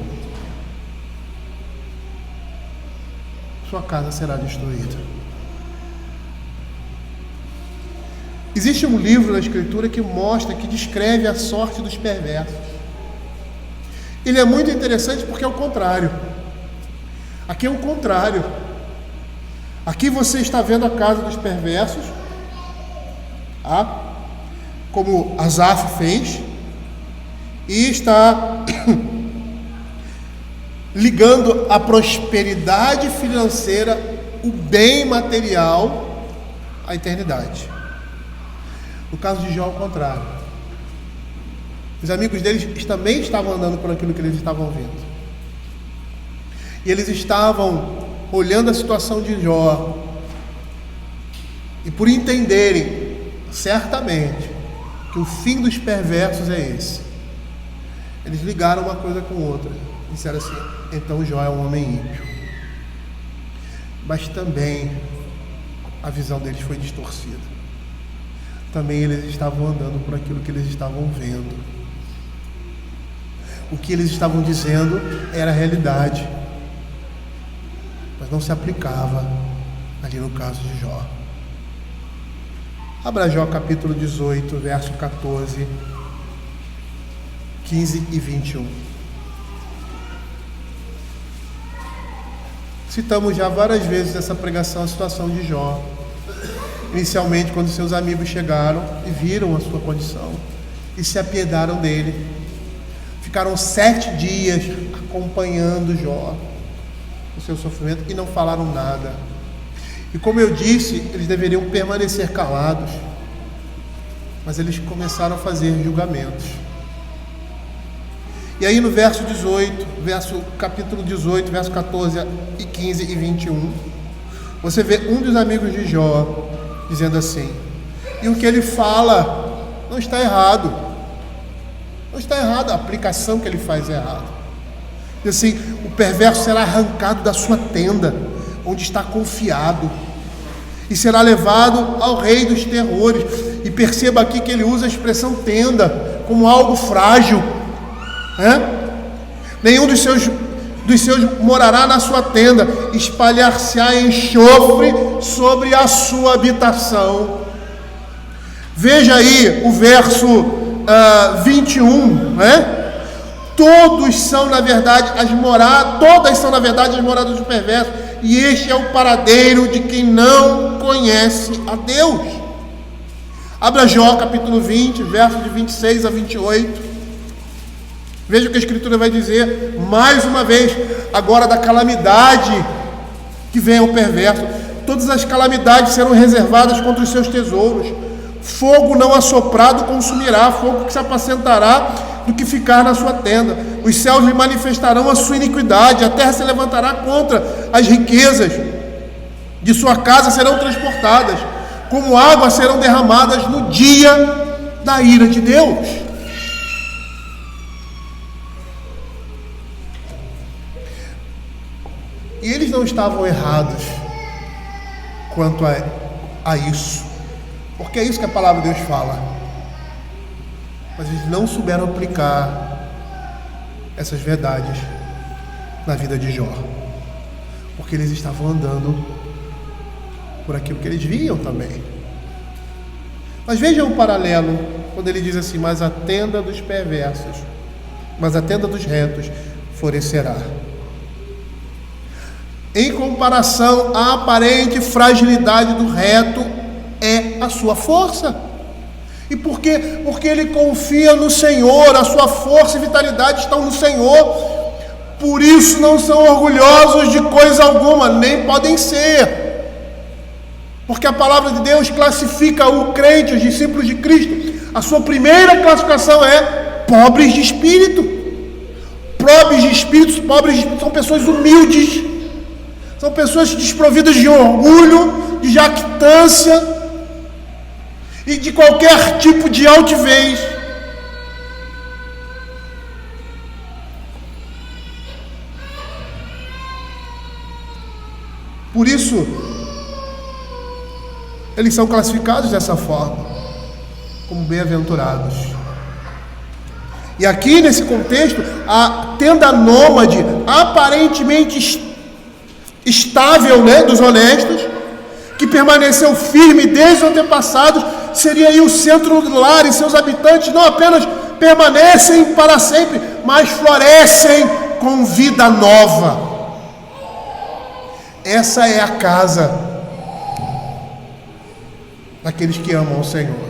sua casa será destruída. Existe um livro na Escritura que mostra, que descreve a sorte dos perversos. Ele é muito interessante porque é o contrário. Aqui é o contrário. Aqui você está vendo a casa dos perversos, como Asaf fez, e está ligando a prosperidade financeira, o bem material, à eternidade. No caso de Jó, ao contrário. Os amigos deles também estavam andando por aquilo que eles estavam vendo. E eles estavam olhando a situação de Jó, e por entenderem certamente que o fim dos perversos é esse, eles ligaram uma coisa com outra. Disseram assim: então Jó é um homem ímpio. Mas também a visão deles foi distorcida. Também eles estavam andando por aquilo que eles estavam vendo. O que eles estavam dizendo era a realidade, mas não se aplicava ali no caso de Jó. Abra Jó capítulo 18, verso 14, 15 e 21. Citamos já várias vezes nessa pregação a situação de Jó. Inicialmente, quando seus amigos chegaram e viram a sua condição e se apiedaram dele. Ficaram 7 dias acompanhando Jó, o seu sofrimento, e não falaram nada. E como eu disse, eles deveriam permanecer calados, mas eles começaram a fazer julgamentos. E aí no verso 18, capítulo 18, verso 14 e 15 e 21, você vê um dos amigos de Jó dizendo assim: e o que ele fala não está errado. Não está errado, a aplicação que ele faz é errada. Diz assim: o perverso será arrancado da sua tenda, onde está confiado, e será levado ao rei dos terrores. E perceba aqui que ele usa a expressão tenda como algo frágil. Nenhum dos seus morará na sua tenda, espalhar-se-á enxofre sobre a sua habitação. Veja aí o verso 21, todas são na verdade as moradas do perverso, e este é o paradeiro de quem não conhece a Deus. Abra Jó capítulo 20, versos de 26 a 28. Veja o que a Escritura vai dizer, mais uma vez, agora da calamidade que vem ao perverso. Todas as calamidades serão reservadas contra os seus tesouros. Fogo não assoprado consumirá, fogo que se apacentará do que ficar na sua tenda. Os céus lhe manifestarão a sua iniquidade, a terra se levantará contra as riquezas de sua casa serão transportadas, como águas serão derramadas no dia da ira de Deus. E eles não estavam errados quanto a isso, porque é isso que a palavra de Deus fala, mas eles não souberam aplicar essas verdades na vida de Jó, porque eles estavam andando por aquilo que eles viam também. Mas vejam o paralelo, quando ele diz assim: mas a tenda dos perversos, mas a tenda dos retos florescerá. Em comparação à aparente fragilidade do reto, é a sua força. E por quê? Porque ele confia no Senhor, a sua força e vitalidade estão no Senhor. Por isso não são orgulhosos de coisa alguma, nem podem ser. Porque a palavra de Deus classifica o crente, os discípulos de Cristo. A sua primeira classificação é pobres de espírito. Pobres de espírito são pessoas humildes. São pessoas desprovidas de orgulho, de jactância e de qualquer tipo de altivez. Por isso, eles são classificados dessa forma, como bem-aventurados. E aqui nesse contexto, a tenda nômade, aparentemente estável, dos honestos, que permaneceu firme desde os antepassados, seria aí o centro do lar, e seus habitantes não apenas permanecem para sempre, mas florescem com vida nova. Essa é a casa daqueles que amam o Senhor.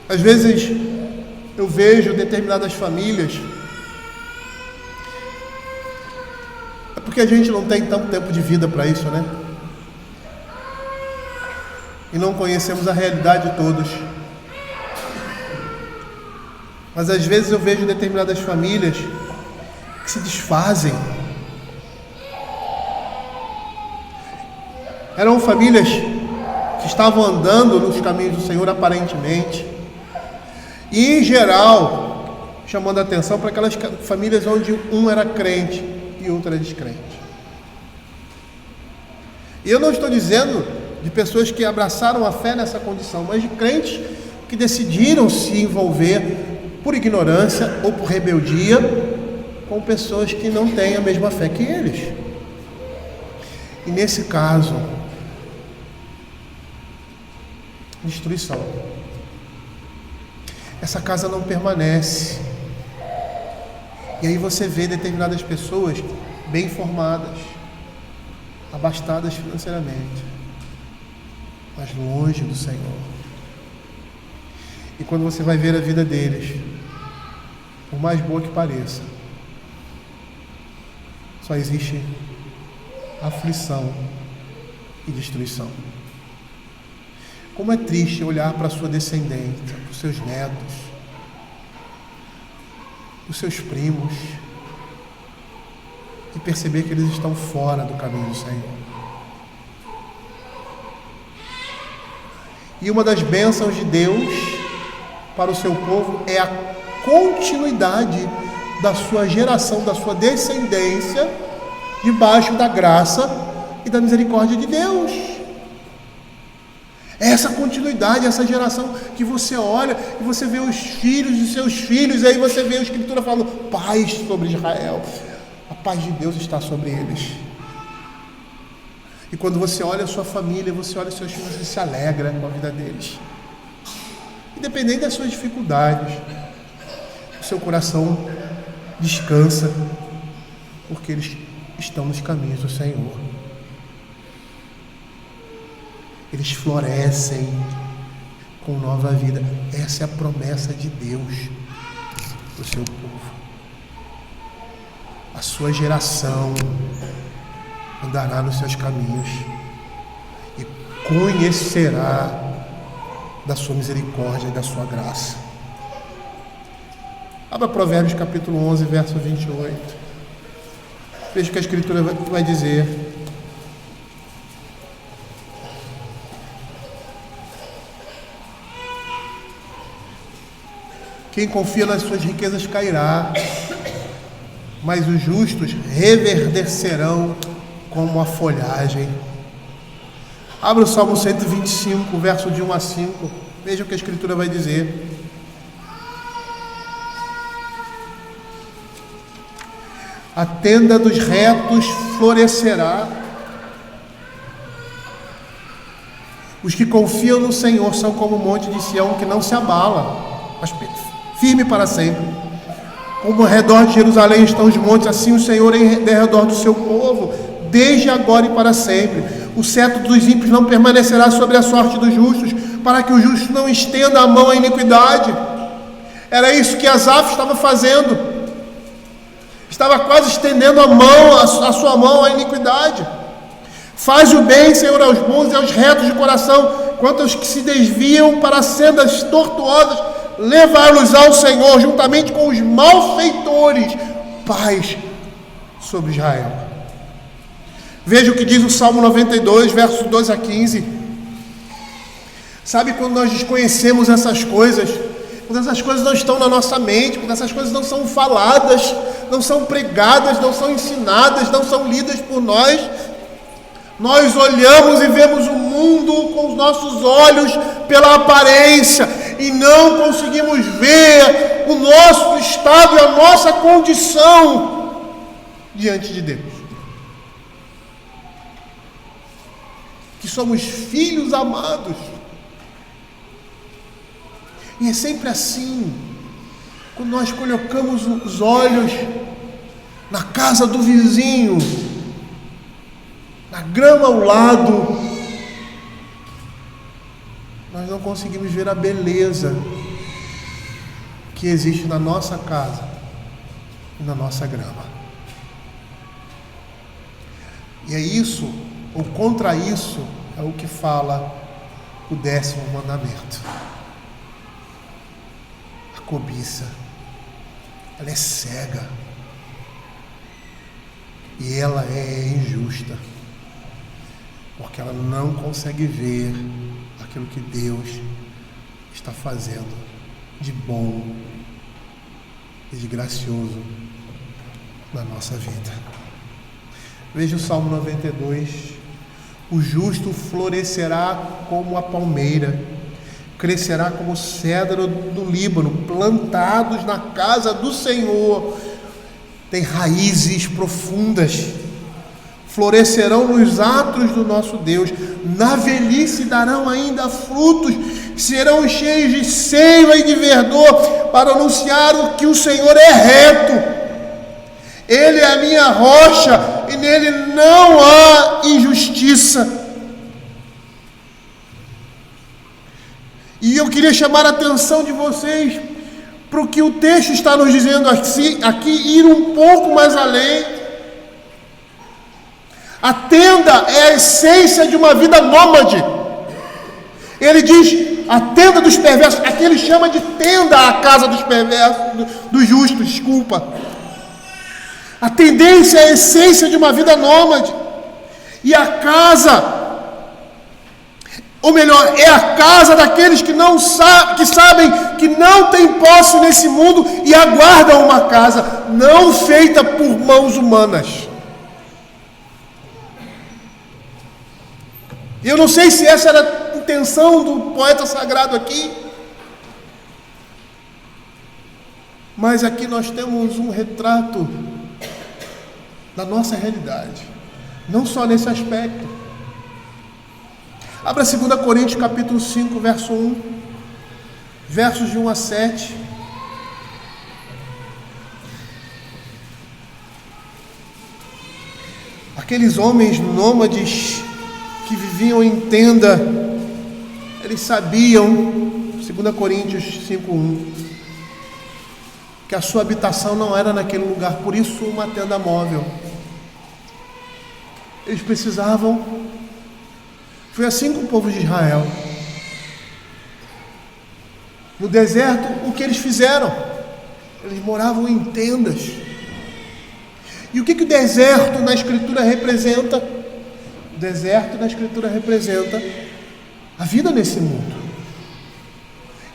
Às vezes eu vejo determinadas famílias, porque a gente não tem tanto tempo de vida para isso, né? E não conhecemos a realidade de todos. Mas às vezes eu vejo determinadas famílias que se desfazem. Eram famílias que estavam andando nos caminhos do Senhor aparentemente. E em geral, chamando a atenção para aquelas famílias onde um era crente e outra descrente. E eu não estou dizendo de pessoas que abraçaram a fé nessa condição, mas de crentes que decidiram se envolver por ignorância ou por rebeldia com pessoas que não têm a mesma fé que eles. E nesse caso, destruição. Essa casa não permanece. E aí você vê determinadas pessoas bem formadas, abastadas financeiramente, mas longe do Senhor. E quando você vai ver a vida deles, por mais boa que pareça, só existe aflição e destruição. Como é triste olhar para a sua descendência, para os seus netos, os seus primos, e perceber que eles estão fora do caminho do Senhor. E uma das bênçãos de Deus para o seu povo é a continuidade da sua geração, da sua descendência, debaixo da graça e da misericórdia de Deus. Essa continuidade, essa geração que você olha e você vê os filhos de seus filhos, e aí você vê a Escritura falando paz sobre Israel. A paz de Deus está sobre eles. E quando você olha a sua família, você olha os seus filhos, você se alegra com a vida deles. independente das suas dificuldades, o seu coração descansa, porque eles estão nos caminhos do Senhor. Eles florescem com nova vida. Essa é a promessa de Deus para o seu povo. A sua geração andará nos seus caminhos e conhecerá da sua misericórdia e da sua graça. Abra Provérbios capítulo 11, verso 28. Veja o que a Escritura vai dizer. Quem confia nas suas riquezas cairá, mas os justos reverdecerão como a folhagem. Abra o Salmo 125, verso de 1 a 5. Veja o que a Escritura vai dizer. A tenda dos retos florescerá. Os que confiam no Senhor são como o monte de Sião, que não se abala, mas firme para sempre. Como ao redor de Jerusalém estão os montes, assim o Senhor em redor do seu povo, desde agora e para sempre. O cetro dos ímpios não permanecerá sobre a sorte dos justos, para que o justo não estenda a mão à iniquidade. Era isso que Asaf estava fazendo. Estava quase estendendo a sua mão à iniquidade. Faz o bem, Senhor, aos bons e aos retos de coração, quanto aos que se desviam para sendas tortuosas, levá-los ao Senhor, juntamente com os malfeitores, paz sobre Israel. Veja o que diz o Salmo 92, versos 12 a 15. Sabe quando nós desconhecemos essas coisas? Quando essas coisas não estão na nossa mente, quando essas coisas não são faladas, não são pregadas, não são ensinadas, não são lidas por nós. Nós olhamos e vemos o mundo com os nossos olhos pela aparência e não conseguimos ver o nosso estado e a nossa condição diante de Deus. Que somos filhos amados. E é sempre assim, quando nós colocamos os olhos na casa do vizinho, na grama ao lado, nós não conseguimos ver a beleza que existe na nossa casa e na nossa grama. E é isso, ou contra isso, é o que fala o 10º mandamento. A cobiça, ela é cega e ela é injusta, porque ela não consegue ver aquilo que Deus está fazendo de bom e de gracioso na nossa vida. Veja o Salmo 92. O justo florescerá como a palmeira, crescerá como o cedro do Líbano, plantados na casa do Senhor, tem raízes profundas, florescerão nos atos do nosso Deus, na velhice darão ainda frutos, serão cheios de seiva e de verdor, para anunciar que o Senhor é reto. Ele é a minha rocha e nele não há injustiça. E eu queria chamar a atenção de vocês para o que o texto está nos dizendo aqui, ir um pouco mais além. A tenda é a essência de uma vida nômade. Ele diz, a tenda dos perversos, aqui ele chama de tenda a casa dos perversos, dos justos, desculpa. A tendência é a essência de uma vida nômade. E a casa, ou melhor, é a casa daqueles que sabem que não tem posse nesse mundo e aguardam uma casa não feita por mãos humanas. Eu não sei se essa era a intenção do poeta sagrado aqui, mas aqui nós temos um retrato da nossa realidade, não só nesse aspecto. Abra 2 Coríntios capítulo 5, verso 1. versos de 1 a 7. Aqueles homens nômades que viviam em tenda, eles sabiam, 2 Coríntios 5:1, que a sua habitação não era naquele lugar, por isso uma tenda móvel. Eles precisavam. Foi assim com o povo de Israel. No deserto, o que eles fizeram? Eles moravam em tendas. E o que o deserto na Escritura representa? O deserto na Escritura representa a vida nesse mundo.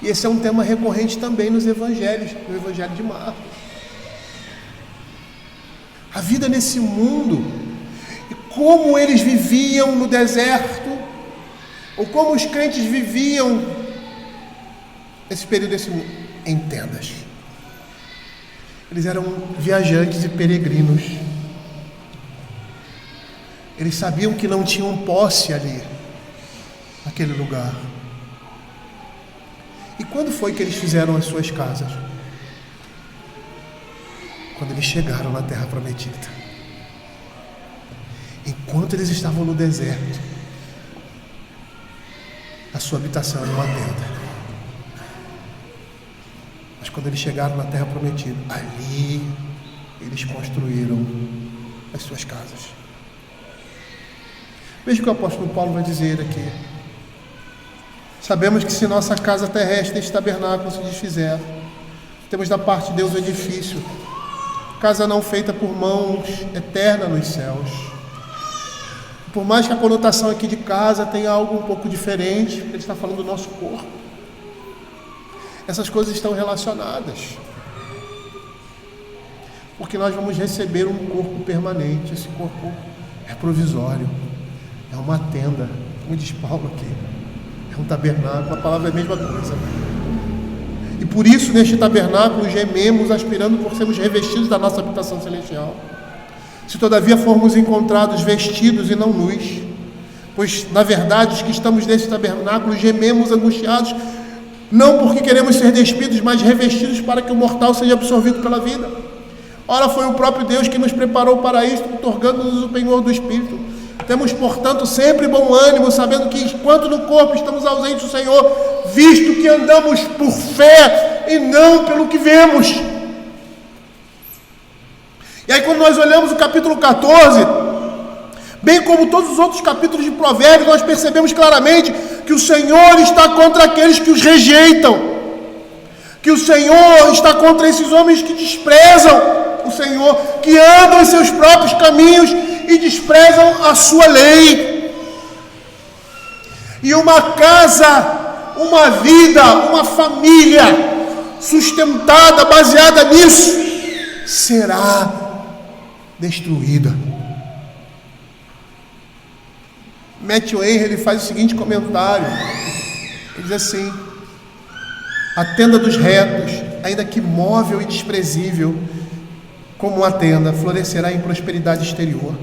E esse é um tema recorrente também nos evangelhos, no Evangelho de Marcos. A vida nesse mundo, e como eles viviam no deserto, ou como os crentes viviam nesse período desse mundo, em tendas. Eles eram viajantes e peregrinos. Eles sabiam que não tinham posse ali, naquele lugar. E quando foi que eles fizeram as suas casas? Quando eles chegaram na Terra Prometida. Enquanto eles estavam no deserto, a sua habitação era uma tenda. Mas quando eles chegaram na Terra Prometida, ali eles construíram as suas casas. Veja o que o apóstolo Paulo vai dizer aqui. Sabemos que se nossa casa terrestre, este tabernáculo, se desfizer, temos da parte de Deus o edifício, casa não feita por mãos, eterna nos céus. Por mais que a conotação aqui de casa tenha algo um pouco diferente, ele está falando do nosso corpo. Essas coisas estão relacionadas, porque nós vamos receber um corpo permanente. Esse corpo é provisório, é uma tenda, como diz Paulo aqui, é um tabernáculo, a palavra é a mesma coisa. E por isso neste tabernáculo gememos, aspirando por sermos revestidos da nossa habitação celestial. Se todavia formos encontrados vestidos e não nus, pois na verdade os que estamos nesse tabernáculo gememos angustiados, não porque queremos ser despidos, mas revestidos para que o mortal seja absorvido pela vida. Ora, foi o próprio Deus que nos preparou para isto, otorgando-nos o penhor do Espírito. Temos, portanto, sempre bom ânimo, sabendo que enquanto no corpo estamos ausentes do Senhor, visto que andamos por fé e não pelo que vemos. E aí quando nós olhamos o capítulo 14, bem como todos os outros capítulos de Provérbios, nós percebemos claramente que o Senhor está contra aqueles que os rejeitam, que o Senhor está contra esses homens que desprezam o Senhor, que andam em seus próprios caminhos e desprezam a sua lei. E uma casa, uma vida, uma família sustentada, baseada nisso, será destruída. Matthew Henry, ele faz o seguinte comentário, ele diz assim: a tenda dos retos, ainda que móvel e desprezível como a tenda, florescerá em prosperidade exterior.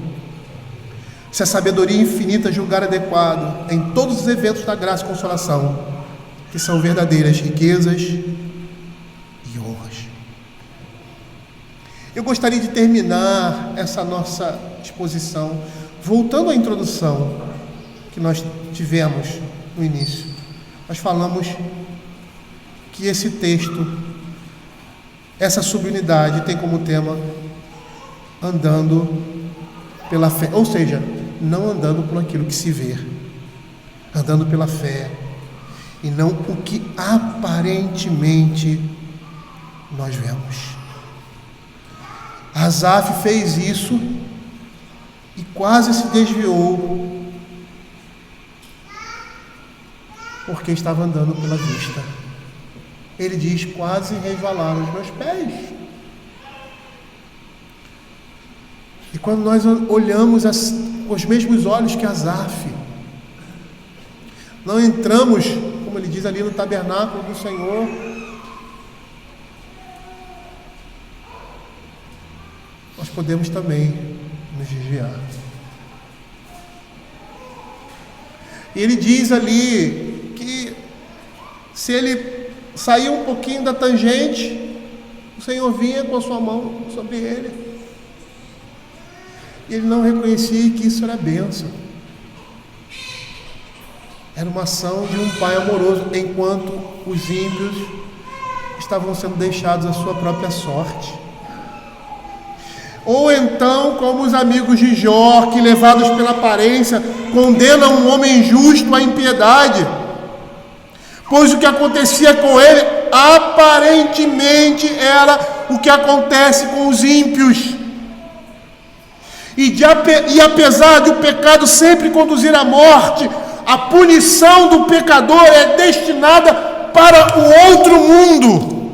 Se a sabedoria infinita julgar adequado em todos os eventos da graça e consolação, que são verdadeiras riquezas e honras. Eu gostaria de terminar essa nossa exposição voltando à introdução que nós tivemos no início. Nós falamos que esse texto, essa subunidade tem como tema andando pela fé, ou seja, não andando por aquilo que se vê, andando pela fé e não o que aparentemente nós vemos. Asaf fez isso e quase se desviou porque estava andando pela vista. Ele diz: quase resvalaram os meus pés. E quando nós olhamos com os mesmos olhos que Asaf, não entramos, como ele diz ali, no tabernáculo do Senhor, nós podemos também nos desviar. E ele diz ali que se ele saía um pouquinho da tangente, o Senhor vinha com a sua mão sobre ele. E ele não reconhecia que isso era bênção. Era uma ação de um pai amoroso, enquanto os ímpios estavam sendo deixados à sua própria sorte. Ou então, como os amigos de Jó, que levados pela aparência, condenam um homem justo à impiedade, pois o que acontecia com ele, aparentemente, era o que acontece com os ímpios. E apesar de o pecado sempre conduzir à morte, a punição do pecador é destinada para o outro mundo,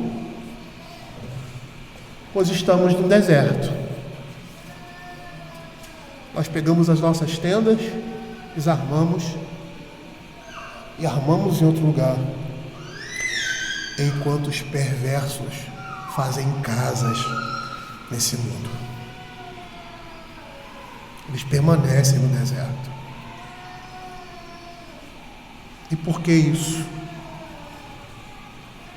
pois estamos no deserto. Nós pegamos as nossas tendas, desarmamos e armamos em outro lugar, enquanto os perversos fazem casas nesse mundo. Eles permanecem no deserto. E por que isso?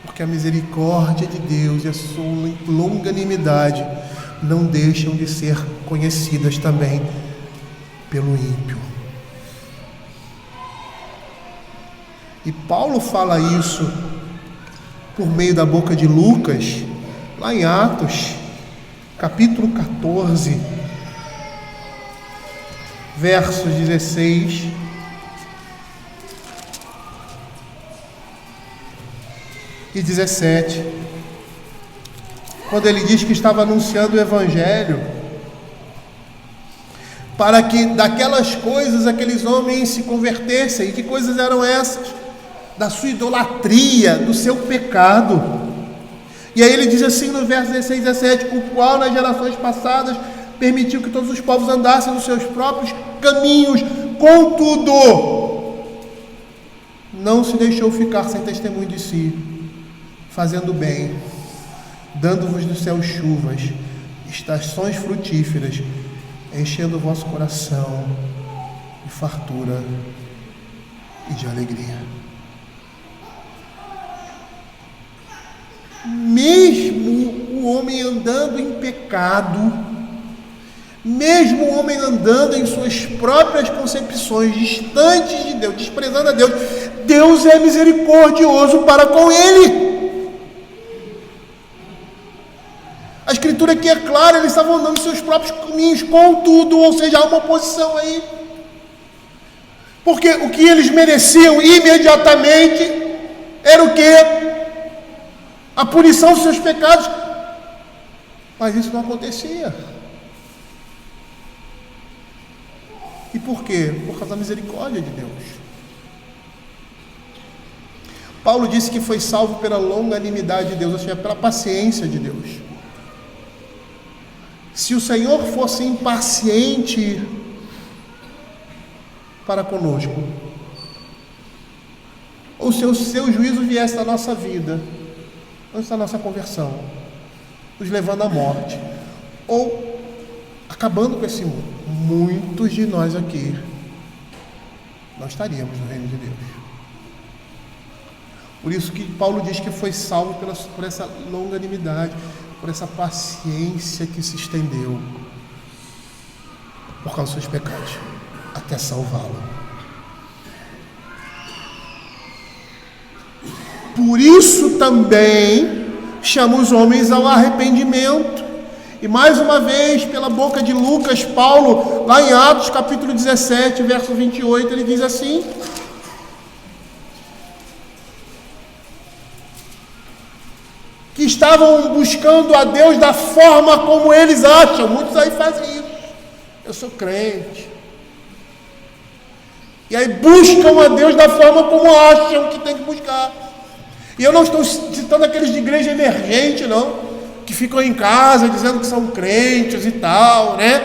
Porque a misericórdia de Deus e a sua longanimidade não deixam de ser conhecidas também pelo ímpio. E Paulo fala isso por meio da boca de Lucas, lá em Atos, capítulo 14, versos 16 e 17, quando ele diz que estava anunciando o Evangelho, para que daquelas coisas aqueles homens se convertessem. E que coisas eram essas? Da sua idolatria, do seu pecado. E aí ele diz assim no verso 16 e 17: o qual nas gerações passadas permitiu que todos os povos andassem nos seus próprios caminhos, contudo não se deixou ficar sem testemunho de si, fazendo bem, dando-vos do céu chuvas, estações frutíferas, enchendo o vosso coração de fartura e de alegria. Mesmo o homem andando em pecado, mesmo o homem andando em suas próprias concepções, distantes de Deus, desprezando a Deus, Deus é misericordioso para com ele. A Escritura aqui é clara, eles estavam andando em seus próprios caminhos, contudo, ou seja, há uma oposição aí. Porque o que eles mereciam imediatamente era o quê? A punição dos seus pecados. Mas isso não acontecia. E por quê? Por causa da misericórdia de Deus. Paulo disse que foi salvo pela longanimidade de Deus, ou seja, pela paciência de Deus. Se o Senhor fosse impaciente para conosco, ou se o seu juízo viesse da nossa vida, antes da nossa conversão, nos levando à morte, ou acabando com esse mundo, muitos de nós aqui não estaríamos no reino de Deus. Por isso que Paulo diz que foi salvo por essa longanimidade, por essa paciência que se estendeu por causa dos seus pecados, até salvá-lo. Por isso também chama os homens ao arrependimento. E mais uma vez, pela boca de Lucas, Paulo, lá em Atos capítulo 17, verso 28, ele diz assim: que estavam buscando a Deus da forma como eles acham. Muitos aí fazem isso. Eu sou crente. E aí buscam a Deus da forma como acham que tem que buscar. E eu não estou citando aqueles de igreja emergente, não, que ficam em casa dizendo que são crentes e tal, né?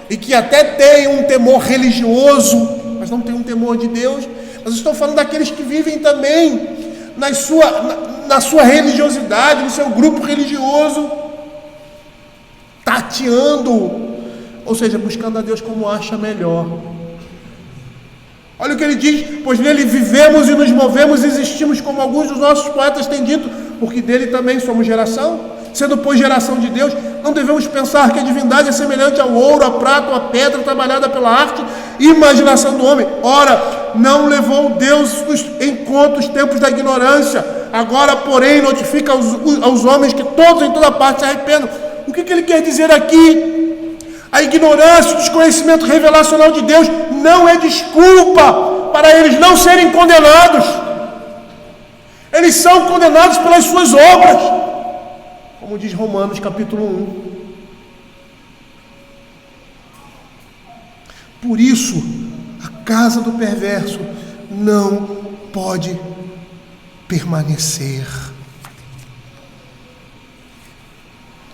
E que até têm um temor religioso, mas não têm um temor de Deus. Mas estou falando daqueles que vivem também na sua religiosidade, no seu grupo religioso, tateando, ou seja, buscando a Deus como acha melhor, Olha o que ele diz: pois nele vivemos e nos movemos e existimos, como alguns dos nossos poetas têm dito, porque dele também somos geração. Sendo, pois, geração de Deus, não devemos pensar que a divindade é semelhante ao ouro, à prata ou à pedra trabalhada pela arte e imaginação do homem. Ora, não levou Deus em conta os tempos da ignorância. Agora, porém, notifica aos homens que todos em toda parte se arrependam. O que ele quer dizer aqui? A ignorância, o desconhecimento revelacional de Deus não é desculpa para eles não serem condenados. Eles são condenados pelas suas obras, como diz Romanos capítulo 1. Por isso, a casa do perverso não pode permanecer.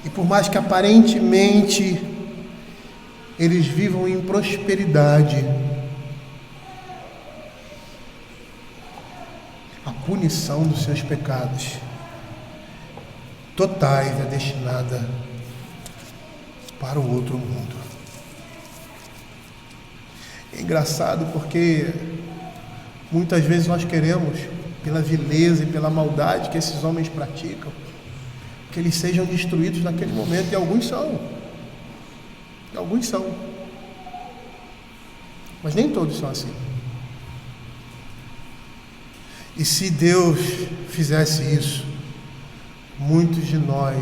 E por mais que aparentemente eles vivam em prosperidade, a punição dos seus pecados totais é destinada para o outro mundo. É engraçado porque muitas vezes nós queremos, pela vileza e pela maldade que esses homens praticam, que eles sejam destruídos naquele momento, e alguns são. Mas nem todos são assim. E se Deus fizesse isso, muitos de nós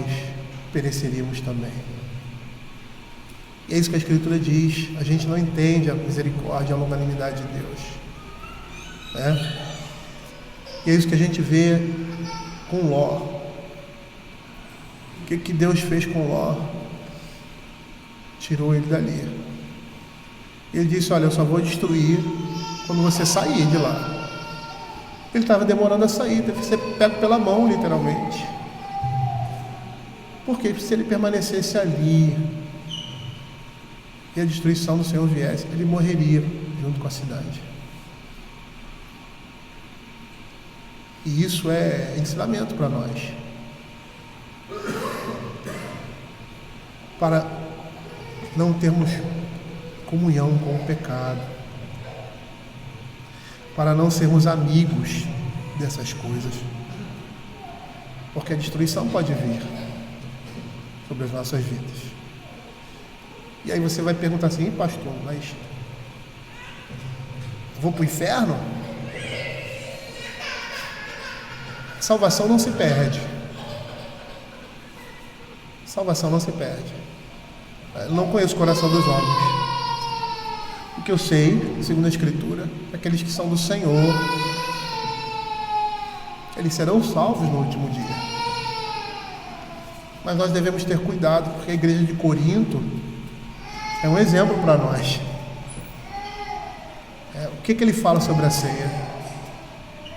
pereceríamos também. E é isso que a Escritura diz. A gente não entende a misericórdia, a longanimidade de Deus, né? E é isso que a gente vê com Ló. O que Deus fez com Ló? Tirou ele dali. Ele disse: olha, eu só vou destruir quando você sair de lá. Ele estava demorando a sair, teve que ser pego pela mão, literalmente. Porque se ele permanecesse ali e a destruição do Senhor viesse, ele morreria junto com a cidade. E isso é ensinamento para nós, para não termos comunhão com o pecado, para não sermos amigos dessas coisas, porque a destruição pode vir sobre as nossas vidas. E aí você vai perguntar assim: pastor, mas vou para o inferno? Salvação não se perde. Salvação não se perde. Eu não conheço o coração dos homens. O que eu sei, segundo a Escritura, é aqueles que são do Senhor, eles serão salvos no último dia. Mas nós devemos ter cuidado, porque a igreja de Corinto é um exemplo para nós. O que ele fala sobre a ceia?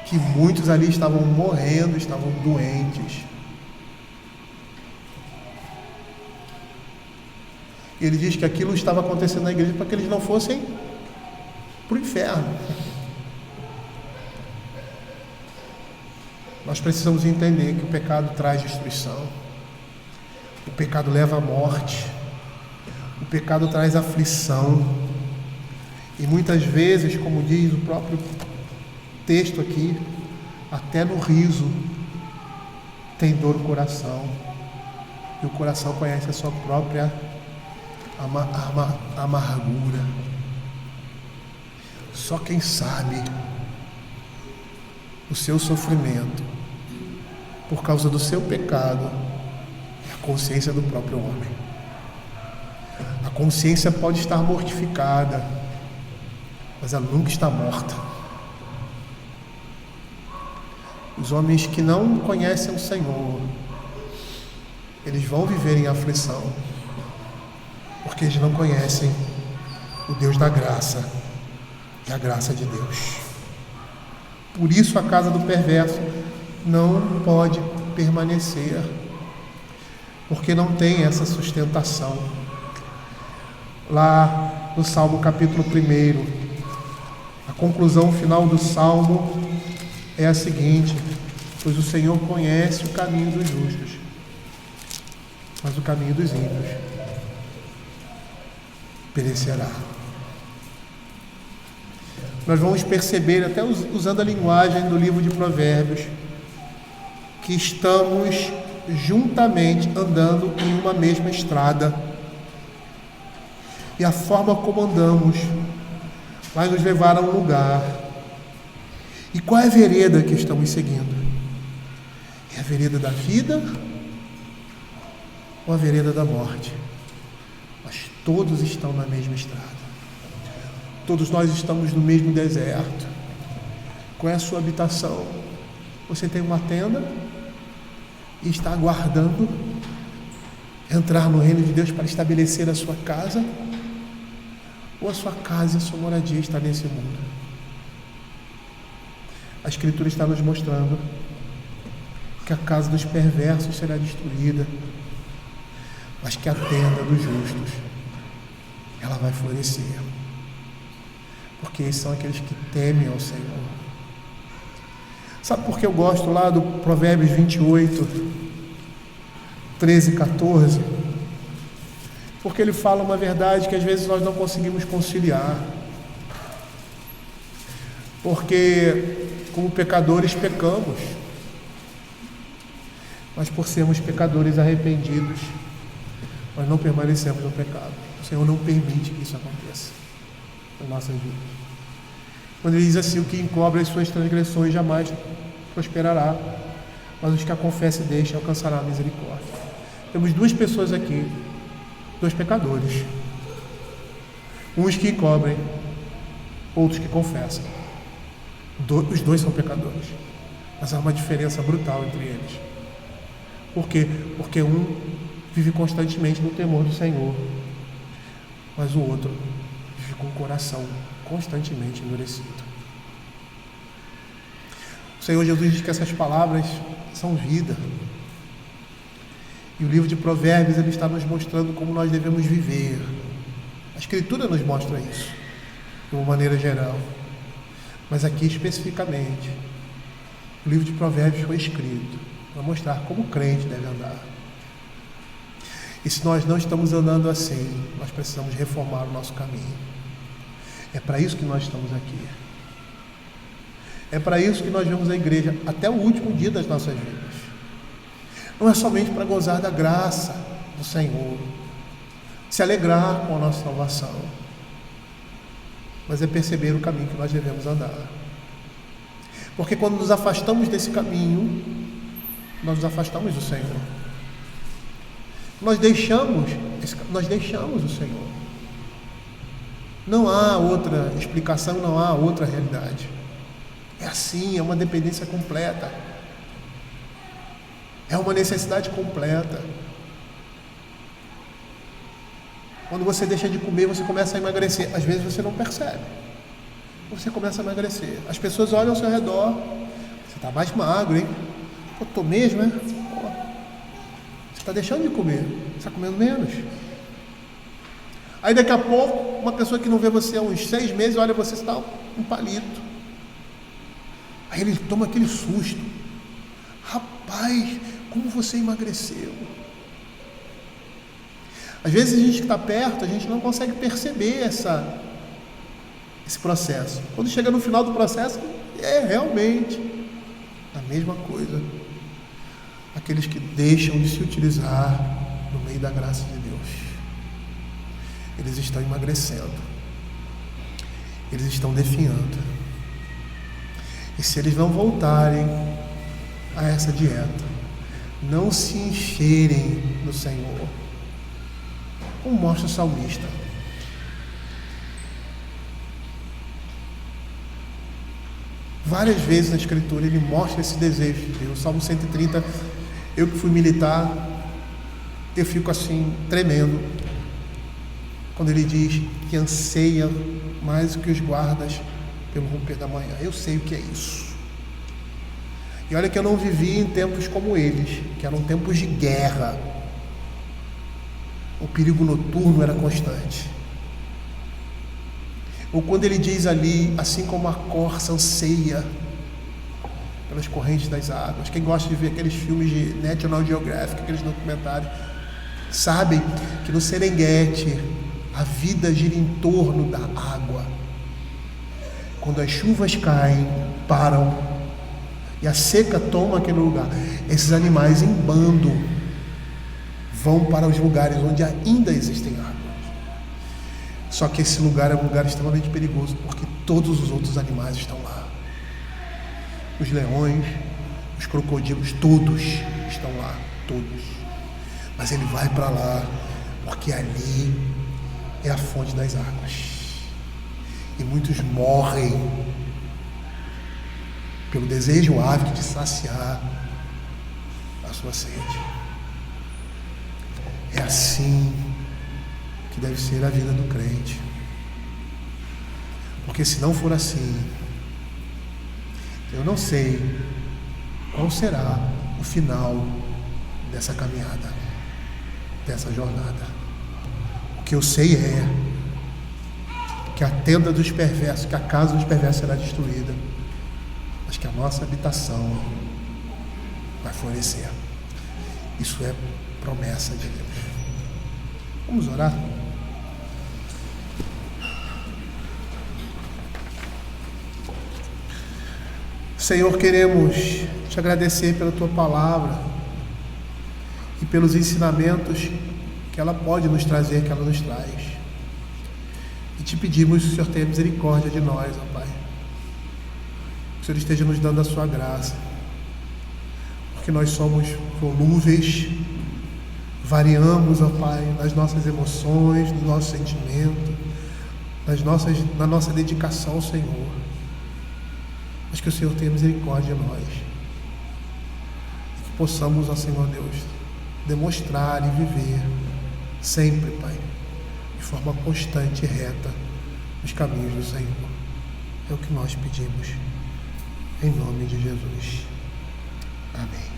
Que muitos ali estavam morrendo, estavam doentes. E ele diz que aquilo estava acontecendo na igreja para que eles não fossem para o inferno. Nós precisamos entender que o pecado traz destruição. O pecado leva à morte. O pecado traz aflição. E muitas vezes, como diz o próprio texto aqui, até no riso tem dor no coração. E o coração conhece a sua própria amargura. Só quem sabe o seu sofrimento por causa do seu pecado é a consciência do próprio homem. A consciência pode estar mortificada, mas ela nunca está morta. Os homens que não conhecem o Senhor, eles vão viver em aflição, porque eles não conhecem o Deus da graça e a graça de Deus. Por isso a casa do perverso não pode permanecer, porque não tem essa sustentação. Lá no Salmo capítulo 1, a conclusão final do Salmo é a seguinte: pois o Senhor conhece o caminho dos justos, mas o caminho dos ímpios perecerá. nós vamos perceber, até usando a linguagem do livro de Provérbios, que estamos juntamente andando em uma mesma estrada. E a forma como andamos vai nos levar a um lugar. E qual é a vereda que estamos seguindo? É a vereda da vida ou a vereda da morte? Mas todos estão na mesma estrada. Todos nós estamos no mesmo deserto. Qual é a sua habitação? Você tem uma tenda e está aguardando entrar no reino de Deus para estabelecer a sua casa? Ou a sua casa e a sua moradia está nesse mundo? A Escritura está nos mostrando que a casa dos perversos será destruída, mas que a tenda dos justos, ela vai florescer. Porque esses são aqueles que temem ao Senhor. Sabe por que eu gosto lá do Provérbios 28, 13 e 14? Porque ele fala uma verdade que às vezes nós não conseguimos conciliar. Porque como pecadores pecamos, mas por sermos pecadores arrependidos, nós não permanecemos no pecado. O Senhor não permite que isso aconteça nas nossas vidas. Quando ele diz assim: o que encobre as suas transgressões jamais prosperará, mas os que a confessam e deixam alcançará a misericórdia. Temos duas pessoas aqui, dois pecadores, uns que encobrem, outros que confessam. Os dois são pecadores, mas há uma diferença brutal entre eles. Por quê? Porque um vive constantemente no temor do Senhor, mas o outro vive com o coração constantemente endurecido. O Senhor Jesus diz que essas palavras são vida. E o livro de Provérbios, ele está nos mostrando como nós devemos viver. A Escritura nos mostra isso, de uma maneira geral. Mas aqui especificamente, o livro de Provérbios foi escrito para mostrar como o crente deve andar. E se nós não estamos andando assim, nós precisamos reformar o nosso caminho. É para isso que nós estamos aqui. É para isso que nós vamos à igreja até o último dia das nossas vidas. Não é somente para gozar da graça do Senhor, se alegrar com a nossa salvação, mas é perceber o caminho que nós devemos andar. Porque quando nos afastamos desse caminho, nós nos afastamos do Senhor. Nós deixamos o Senhor. Não há outra explicação, não há outra realidade. É assim, é uma dependência completa. É uma necessidade completa. Quando você deixa de comer, você começa a emagrecer. Às vezes você não percebe. Você começa a emagrecer. As pessoas olham ao seu redor. Você está mais magro, hein? Pô, tô mesmo, né? Pô, você está deixando de comer. Você está comendo menos. Aí daqui a pouco, uma pessoa que não vê você há uns 6 meses, olha, você está um palito. Aí ele toma aquele susto. Rapaz, como você emagreceu? Às vezes a gente que está perto, a gente não consegue perceber esse processo. Quando chega no final do processo, é realmente a mesma coisa. Aqueles que deixam de se utilizar no meio da graça de Deus, eles estão emagrecendo, eles estão definhando. E se eles não voltarem a essa dieta, não se encherem no Senhor, como mostra o salmista, várias vezes na Escritura ele mostra esse desejo de Deus. Salmo 130, eu que fui militar, eu fico assim tremendo quando ele diz que anseia mais do que os guardas pelo romper da manhã. Eu sei o que é isso. E olha que eu não vivi em tempos como eles, que eram tempos de guerra. O perigo noturno era constante. Ou quando ele diz ali, assim como a corça anseia pelas correntes das águas. Quem gosta de ver aqueles filmes de National Geographic, aqueles documentários, sabem que no Serengeti a vida gira em torno da água. quando as chuvas caem, param, e a seca toma aquele lugar, esses animais em bando vão para os lugares onde ainda existem águas. Só que esse lugar é um lugar extremamente perigoso, porque todos os outros animais estão lá. Os leões, os crocodilos, todos estão lá, todos. Mas ele vai para lá, porque ali é a fonte das águas. E muitos morrem pelo desejo ávido de saciar a sua sede. É assim que deve ser a vida do crente. Porque se não for assim, eu não sei qual será o final dessa caminhada, dessa jornada. O que eu sei é que a tenda dos perversos, que a casa dos perversos será destruída, mas que a nossa habitação vai florescer. Isso é promessa de Deus. Vamos orar? Senhor, queremos te agradecer pela tua palavra e pelos ensinamentos que ela pode nos trazer, que ela nos traz. E te pedimos que o Senhor tenha misericórdia de nós, ó Pai. Que o Senhor esteja nos dando a sua graça, porque nós somos volúveis, variamos, ó Pai, nas nossas emoções, no nosso sentimento, na nossa dedicação ao Senhor. Mas que o Senhor tenha misericórdia de nós, e que possamos, ó Senhor Deus, demonstrar e viver sempre, Pai, de forma constante e reta nos caminhos do Senhor. É o que nós pedimos, em nome de Jesus. Amém.